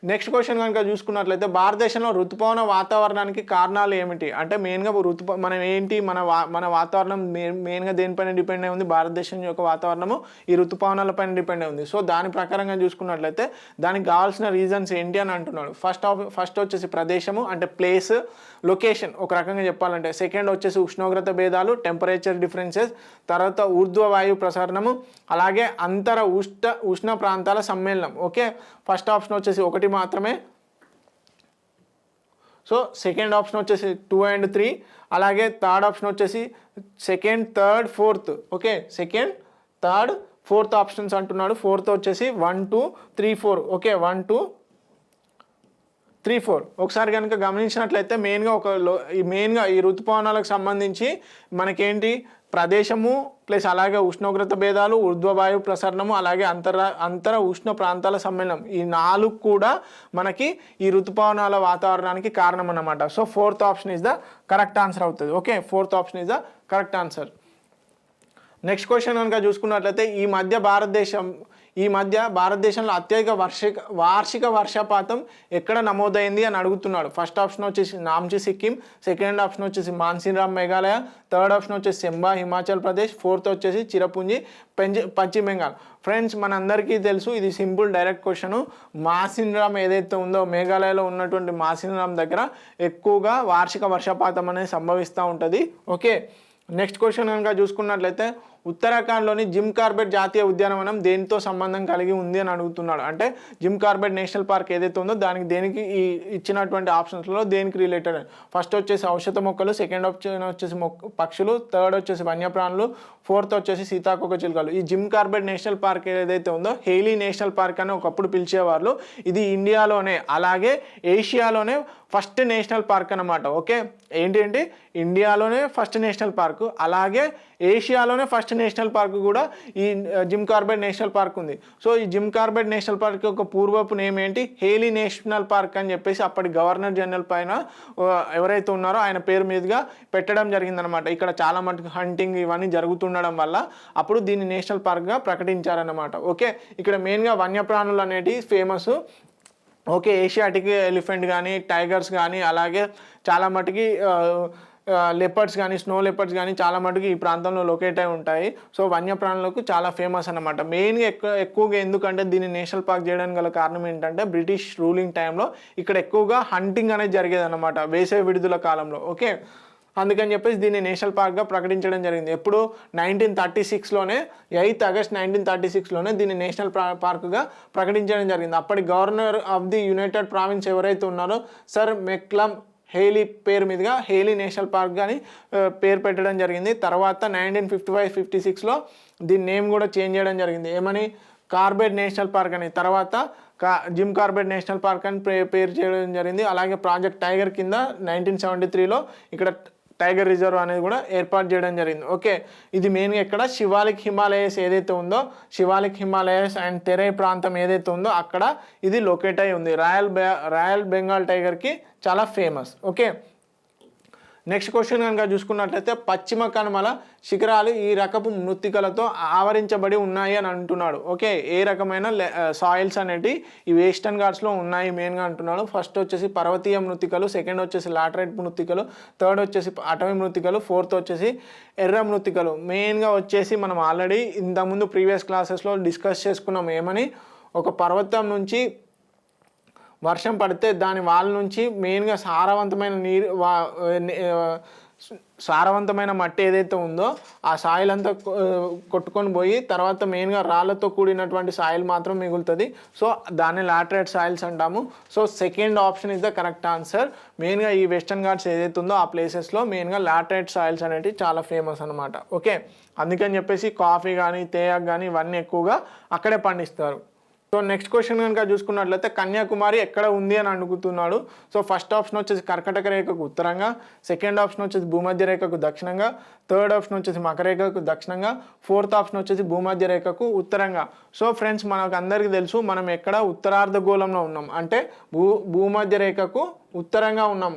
next question కనుక చూసుకున్నట్లయితే, భారతదేశంలో ఋతుపవన వాతావరణానికి కారణాలు ఏమిటి అంటే, మెయిన్గా మనం ఏంటి మన వాతావరణం మెయిన్గా దేనిపైన డిపెండ్ అయి ఉంది, భారతదేశం యొక్క వాతావరణము ఈ ఋతుపవనాలపైన డిపెండ్ అయి ఉంది. సో దాని ప్రకారంగా చూసుకున్నట్లయితే దానికి కావాల్సిన రీజన్స్ ఏంటి అని అంటున్నాడు. ఫస్ట్ వచ్చేసి ప్రదేశము అంటే ప్లేస్, లొకేషన్ ఒక రకంగా చెప్పాలంటే. సెకండ్ వచ్చేసి ఉష్ణోగ్రత భేదాలు, టెంపరేచర్ డిఫరెన్సెస్, తర్వాత ఊర్ధ్వ వాయు ప్రసరణము, అలాగే అంతర ఉష్ణ ప్రాంతాల సమ్మేళనం. ఓకే, ఫస్ట్ ఆప్షన్ వచ్చేసి 1 మాత్రమే. సో సెకండ్ ఆప్షన్ వచ్చేసి 2 and 3, అలాగే థర్డ్ ఆప్షన్ వచ్చేసి second, third, fourth. Okay, second, third, fourth options అంటున్నాడు. ఫోర్త్ వచ్చేసి 1, 2, 3, 4. ఓకే, 1, 2, 3, 4. ఒకసారి కనుక గమనించినట్లయితే మెయిన్గా ఈ ఋతుపవనాలకు సంబంధించి మనకేంటి, ప్రదేశము ప్లస్ అలాగే ఉష్ణోగ్రత భేదాలు, ఊర్ధ్వవాయు ప్రసరణము, అలాగే అంతర ఉష్ణ ప్రాంతాల సమ్మేళనం, ఈ 4 కూడా మనకి ఈ ఋతుపవనాల వాతావరణానికి కారణం అన్నమాట. So fourth option is the correct answer అవుతుంది. Okay, fourth option is the correct answer. Next question కనుక చూసుకున్నట్లయితే, ఈ మధ్య భారతదేశంలో అత్యధిక వార్షిక వర్షపాతం ఎక్కడ నమోదైంది అని అడుగుతున్నాడు. ఫస్ట్ ఆప్షన్ వచ్చేసి నామ్చి సిక్కిం, సెకండ్ ఆప్షన్ వచ్చేసి మాన్సిన్రామ్ మేఘాలయ, థర్డ్ ఆప్షన్ వచ్చేసి శంబా హిమాచల్ ప్రదేశ్, ఫోర్త్ వచ్చేసి చిరపుంజి పశ్చిమ బెంగాల్. ఫ్రెండ్స్, మనందరికీ తెలుసు ఇది సింపుల్ డైరెక్ట్ క్వశ్చన్. మాన్సిన్రామ్ ఏదైతే ఉందో మేఘాలయలో ఉన్నటువంటి మాన్సిన్రామ్ దగ్గర ఎక్కువగా వార్షిక వర్షపాతం అనేది సంభవిస్తూ ఉంటుంది. ఓకే, నెక్స్ట్ క్వశ్చన్ కనుక చూసుకున్నట్లయితే, ఉత్తరాఖండ్లోని జిమ్ కార్బెట్ జాతీయ ఉద్యానవనం దేనితో సంబంధం కలిగి ఉంది అని అడుగుతున్నాడు. అంటే జిమ్ కార్బెట్ నేషనల్ పార్క్ ఏదైతే ఉందో దేనికి ఈ ఇచ్చినటువంటి ఆప్షన్స్లో దేనికి రిలేటెడ్. ఫస్ట్ వచ్చేసి ఔషధ మొక్కలు, సెకండ్ ఆప్షన్ వచ్చేసి పక్షులు, థర్డ్ వచ్చేసి వన్యప్రాణులు, ఫోర్త్ వచ్చేసి సీతాకోక చిలుకలు. ఈ జిమ్ కార్బెట్ నేషనల్ పార్క్ ఏదైతే ఉందో హెయిలీ నేషనల్ పార్క్ అని ఒకప్పుడు పిలిచేవాళ్ళు. ఇది ఇండియాలోనే అలాగే ఏషియాలోనే ఫస్ట్ నేషనల్ పార్క్ అన్నమాట. ఓకే, ఏంటి ఇండియాలోనే ఫస్ట్ నేషనల్ పార్కు, అలాగే ఏషియాలోనే ఫస్ట్ నేషనల్ పార్క్ కూడా ఈ జిమ్ కార్బెట్ నేషనల్ పార్క్ ఉంది. సో ఈ జిమ్ కార్బెట్ నేషనల్ పార్క్ యొక్క పూర్వపు నేమ్ ఏంటి? హెయిలీ నేషనల్ పార్క్ అని చెప్పేసి అప్పటి గవర్నర్ జనరల్ పైన ఎవరైతే ఉన్నారో ఆయన పేరు మీదుగా పెట్టడం జరిగిందనమాట. ఇక్కడ చాలా మటుకు హంటింగ్ ఇవన్నీ జరుగుతుండడం వల్ల అప్పుడు దీన్ని నేషనల్ పార్క్గా ప్రకటించారన్నమాట. ఓకే, ఇక్కడ మెయిన్గా వన్యప్రాణులు అనేటివి ఫేమస్. ఓకే, ఏషియాటిక్ ఎలిఫెంట్ కానీ, టైగర్స్ కానీ, అలాగే చాలా మటుకి లెపర్డ్స్ కానీ, స్నో లెపర్డ్స్ కానీ చాలా మటుకు ఈ ప్రాంతంలో లొకేట్ అయి ఉంటాయి. సో వన్యప్రాణులకు చాలా ఫేమస్ అన్నమాట. మెయిన్గా ఎక్కువగా ఎందుకంటే దీన్ని నేషనల్ పార్క్ చేయడానికి గల కారణం ఏంటంటే బ్రిటిష్ రూలింగ్ టైంలో ఇక్కడ ఎక్కువగా హంటింగ్ అనేది జరిగేది అనమాట వేసవి విడుదల కాలంలో. ఓకే, అందుకని చెప్పేసి దీన్ని నేషనల్ పార్క్గా ప్రకటించడం జరిగింది. ఎప్పుడు 1936లోనే 8 ఆగస్ట్ 1936లోనే దీన్ని నేషనల్ పార్క్గా ప్రకటించడం జరిగింది. అప్పటి governor of the United province ఎవరైతే ఉన్నారో సర్ మెక్లమ్ హెయిలీ పేరు మీదుగా హెయిలీ నేషనల్ పార్క్ అని పేరు పెట్టడం జరిగింది. తర్వాత 1955-56లో దీని నేమ్ కూడా చేంజ్ చేయడం జరిగింది. ఏమని? కార్బెట్ నేషనల్ పార్క్ అని. తర్వాత జిమ్ కార్బెట్ నేషనల్ పార్క్ అని పేరు చేయడం జరిగింది. అలాగే ప్రాజెక్ట్ టైగర్ కింద 1973లో ఇక్కడ టైగర్ రిజర్వ్ అనేది కూడా ఏర్పాటు చేయడం జరిగింది. ఓకే, ఇది మెయిన్గా ఇక్కడ శివాలిక్ హిమాలయస్ ఏదైతే ఉందో, శివాలిక్ హిమాలయస్ అండ్ తెరై ప్రాంతం ఏదైతే ఉందో అక్కడ ఇది లొకేట్ అయి ఉంది. రాయల్ బెంగాల్ టైగర్కి చాలా ఫేమస్. ఓకే, నెక్స్ట్ క్వశ్చన్ కనుక చూసుకున్నట్లయితే పశ్చిమ కనుమల శిఖరాలు ఈ రకపు మృత్తికలతో ఆవరించబడి ఉన్నాయి అని అంటున్నాడు. ఓకే, ఏ రకమైన సాయిల్స్ అనేవి ఈ వెస్టర్న్ ఘాట్స్లో ఉన్నాయి మెయిన్గా అంటున్నాడు. ఫస్ట్ వచ్చేసి పర్వతీయ మృత్తికలు, సెకండ్ వచ్చేసి లాటరైట్ మృత్తికలు, థర్డ్ వచ్చేసి అటవీ మృత్తికలు, ఫోర్త్ వచ్చేసి ఎర్ర మృత్తికలు. మెయిన్గా వచ్చేసి మనం ఆల్రెడీ ఇంతకుముందు ప్రీవియస్ క్లాసెస్లో డిస్కస్ చేసుకున్నాం. ఏమని? ఒక పర్వతం నుంచి వర్షం పడితే దాని వాళ్ళ నుంచి మెయిన్గా సారవంతమైన మట్టి ఏదైతే ఉందో ఆ సాయిల్ అంతా కొట్టుకొని పోయి తర్వాత మెయిన్గా రాళ్ళతో కూడినటువంటి సాయిల్ మాత్రం మిగులుతుంది. సో దాన్ని లాటరైట్ సాయిల్స్ అంటాము. So second option is the correct answer. మెయిన్గా ఈ వెస్టర్న్ ఘాట్స్ ఏదైతే ఉందో ఆ ప్లేసెస్లో మెయిన్గా లాటరైట్ సాయిల్స్ అనేవి చాలా ఫేమస్ అనమాట. ఓకే, అందుకని చెప్పేసి కాఫీ కానీ, తేయాకు కానీ ఇవన్నీ ఎక్కువగా అక్కడే పండిస్తారు. సో నెక్స్ట్ క్వశ్చన్ కనుక చూసుకున్నట్లయితే కన్యాకుమారి ఎక్కడ ఉంది అని అడుగుతున్నాడు. సో ఫస్ట్ ఆప్షన్ వచ్చేసి కర్కటక రేఖకు ఉత్తరంగా, సెకండ్ ఆప్షన్ వచ్చేసి భూమధ్య రేఖకు దక్షిణంగా, థర్డ్ ఆప్షన్ వచ్చేసి మకరేఖకు దక్షిణంగా, ఫోర్త్ ఆప్షన్ వచ్చేసి భూమధ్య రేఖకు ఉత్తరంగా. సో ఫ్రెండ్స్, మనకు అందరికీ తెలుసు మనం ఎక్కడ ఉత్తరార్ధగోళంలో ఉన్నాం, అంటే భూమధ్య రేఖకు ఉత్తరంగా ఉన్నాం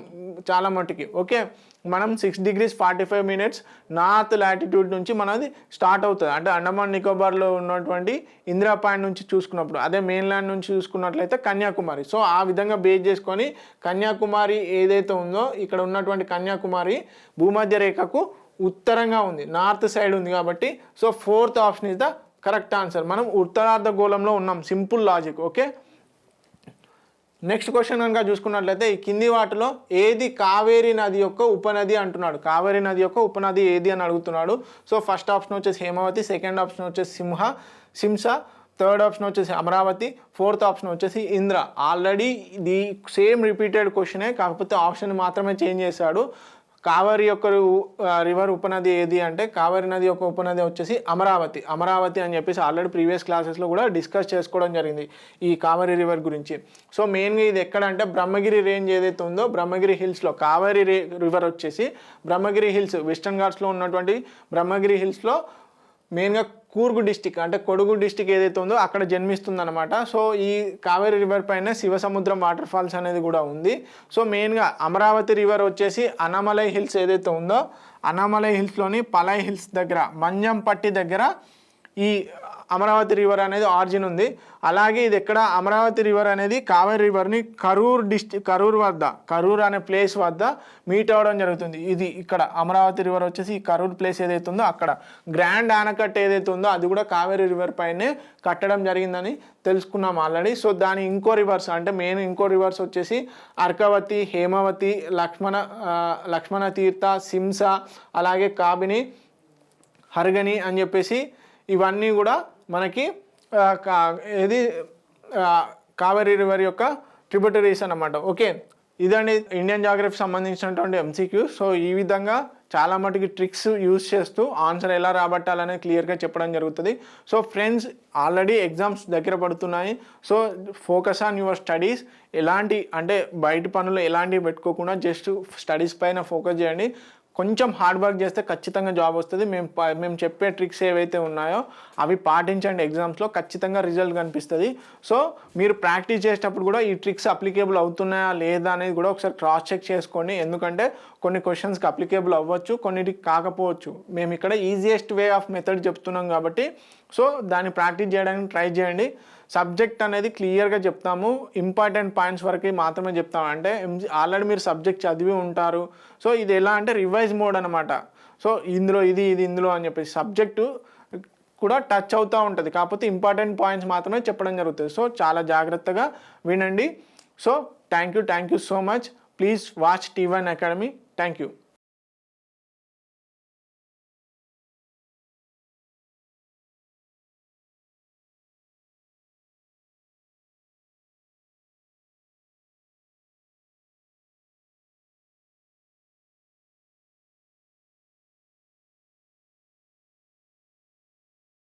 చాలా మటుకి. ఓకే, మనం 6 degrees 45 minutes నార్త్ లాటిట్యూడ్ నుంచి మనది స్టార్ట్ అవుతుంది. అంటే అండమాన్ నికోబార్లో ఉన్నటువంటి ఇందిరా పాయింట్ నుంచి చూసుకున్నప్పుడు, అదే మెయిన్లాండ్ నుంచి చూసుకున్నట్లయితే కన్యాకుమారి. సో ఆ విధంగా బేస్ చేసుకొని కన్యాకుమారి ఏదైతే ఉందో ఇక్కడ ఉన్నటువంటి కన్యాకుమారి భూమధ్య రేఖకు ఉత్తరంగా ఉంది, నార్త్ సైడ్ ఉంది కాబట్టి so fourth option is the correct answer. మనం ఉత్తరార్ధగోళంలో ఉన్నాం, simple logic. Okay, next question కనుక చూసుకున్నట్లయితే ఈ కింది వాటిలో ఏది కావేరీ నది యొక్క ఉపనది అంటున్నాడు. కావేరీ నది యొక్క ఉపనది ఏది అని అడుగుతున్నాడు. సో ఫస్ట్ ఆప్షన్ వచ్చేసి హేమావతి, సెకండ్ ఆప్షన్ వచ్చేసి సింస, థర్డ్ ఆప్షన్ వచ్చేసి అమరావతి, ఫోర్త్ ఆప్షన్ వచ్చేసి ఇంద్ర. ఆల్రెడీ ఇది సేమ్ రిపీటెడ్ క్వశ్చనే, కాకపోతే ఆప్షన్ మాత్రమే చేంజ్ చేశాడు. కావేరి యొక్క రివర్ ఉపనది ఏది అంటే కావేరి నది యొక్క ఉపనది వచ్చేసి అమరావతి అని చెప్పేసి ఆల్రెడీ ప్రీవియస్ క్లాసెస్లో కూడా డిస్కస్ చేసుకోవడం జరిగింది ఈ కావేరి రివర్ గురించి. సో మెయిన్గా ఇది ఎక్కడ అంటే బ్రహ్మగిరి రేంజ్ ఏదైతే ఉందో బ్రహ్మగిరి హిల్స్లో కావేరి రివర్ వచ్చేసి బ్రహ్మగిరి హిల్స్ వెస్టర్న్ ఘాట్స్లో ఉన్నటువంటి బ్రహ్మగిరి హిల్స్లో మెయిన్గా కూర్గు డిస్టిక్ అంటే కొడుగు డిస్టిక్ ఏదైతే ఉందో అక్కడ జన్మిస్తుంది అనమాట. సో ఈ కావేరీ రివర్ పైన శివసముద్రం వాటర్ ఫాల్స్ అనేది కూడా ఉంది. సో మెయిన్గా అమరావతి రివర్ వచ్చేసి అన్నమలై హిల్స్ ఏదైతే ఉందో అన్నమలై హిల్స్లోని పలై హిల్స్ దగ్గర మంజంపట్టి దగ్గర ఈ అమరావతి రివర్ అనేది ఆరిజిన్ ఉంది. అలాగే ఇది ఎక్కడ అమరావతి రివర్ అనేది కావేరీ రివర్ని కరూర్ అనే ప్లేస్ వద్ద మీట్ అవ్వడం జరుగుతుంది. ఇది ఇక్కడ అమరావతి రివర్ వచ్చేసి ఈ కరూర్ ప్లేస్ ఏదైతే ఉందో అక్కడ గ్రాండ్ ఆనకట్ట ఏదైతే ఉందో అది కూడా కావేరీ రివర్ పైనే కట్టడం జరిగిందని తెలుసుకున్నాం ఆల్రెడీ. సో దాని ఇంకో రివర్స్ అంటే మెయిన్ ఇంకో రివర్స్ వచ్చేసి అర్కవతి, హేమవతి, లక్ష్మణ తీర్థ, సింస, అలాగే కాబిని, హర్గని అని చెప్పేసి ఇవన్నీ కూడా మనకి ఏది కావేరీ రివర్ యొక్క ట్రిబ్యూటరీస్ అన్నమాట. ఓకే, ఇదండి ఇండియన్ జాగ్రఫీ సంబంధించినటువంటి ఎంసీక్యూ. సో ఈ విధంగా చాలా మటుకి ట్రిక్స్ యూజ్ చేస్తూ ఆన్సర్ ఎలా రాబట్టాలనేది క్లియర్గా చెప్పడం జరుగుతుంది. సో ఫ్రెండ్స్, ఆల్రెడీ ఎగ్జామ్స్ దగ్గర పడుతున్నాయి. So focus on your studies. ఎలాంటి అంటే బయట పనులు ఎలాంటివి పెట్టుకోకుండా జస్ట్ స్టడీస్ పైన ఫోకస్ చేయండి. కొంచెం హార్డ్ వర్క్ చేస్తే ఖచ్చితంగా జాబ్ వస్తుంది. మేము చెప్పే ట్రిక్స్ ఏవైతే ఉన్నాయో అవి పాటించండి, ఎగ్జామ్స్లో ఖచ్చితంగా రిజల్ట్ కనిపిస్తుంది. సో మీరు ప్రాక్టీస్ చేసేటప్పుడు కూడా ఈ ట్రిక్స్ అప్లికేబుల్ అవుతున్నాయా లేదా అనేది కూడా ఒకసారి క్రాస్ చెక్ చేసుకోండి. ఎందుకంటే కొన్ని క్వశ్చన్స్కి అప్లికేబుల్ అవ్వచ్చు, కొన్నిటికి కాకపోవచ్చు. మేము ఇక్కడ ఈజియెస్ట్ వే ఆఫ్ మెథడ్ చెప్తున్నాం కాబట్టి సో దాన్ని ప్రాక్టీస్ చేయడానికి ట్రై చేయండి. సబ్జెక్ట్ అనేది క్లియర్గా చెప్తాము, ఇంపార్టెంట్ పాయింట్స్ వరకు మాత్రమే చెప్తాము. అంటే ఆల్రెడీ మీరు సబ్జెక్ట్ చదివి ఉంటారు. సో ఇది ఎలా అంటే రివైజ్ మోడ్ అనమాట. సో ఇందులో ఇది ఇందులో అని చెప్పేసి సబ్జెక్టు కూడా టచ్ అవుతూ ఉంటుంది, కాకపోతే ఇంపార్టెంట్ పాయింట్స్ మాత్రమే చెప్పడం జరుగుతుంది. సో చాలా జాగ్రత్తగా వినండి. So thank you so much. Please watch T1 Academy. Thank you.